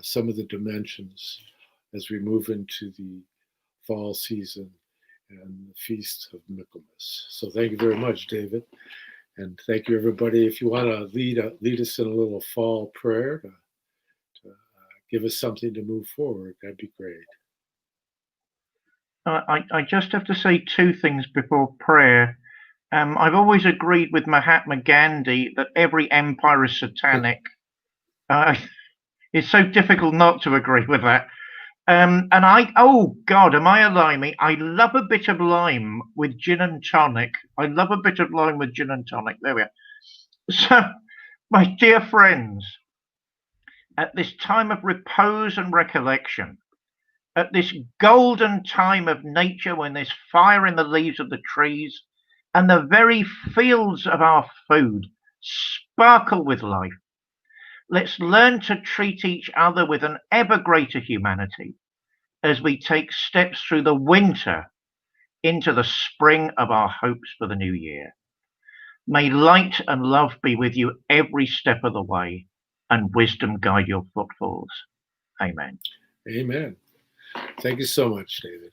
some of the dimensions as we move into the fall season and the Feast of Michaelmas. So thank you very much, David. And thank you, everybody. If you want to lead us in a little fall prayer to give us something to move forward, that'd be great. I just have to say two things before prayer. I've always agreed with Mahatma Gandhi that every empire is satanic. It's so difficult not to agree with that. And oh God, am I a limey? I love a bit of lime with gin and tonic. I love a bit of lime with gin and tonic. There we are. So, my dear friends, at this time of repose and recollection, at this golden time of nature when there's fire in the leaves of the trees and the very fields of our food sparkle with life, let's learn to treat each other with an ever greater humanity as we take steps through the winter into the spring of our hopes for the new year. May light and love be with you every step of the way, and wisdom guide your footfalls. Amen. Amen. Thank you so much, David.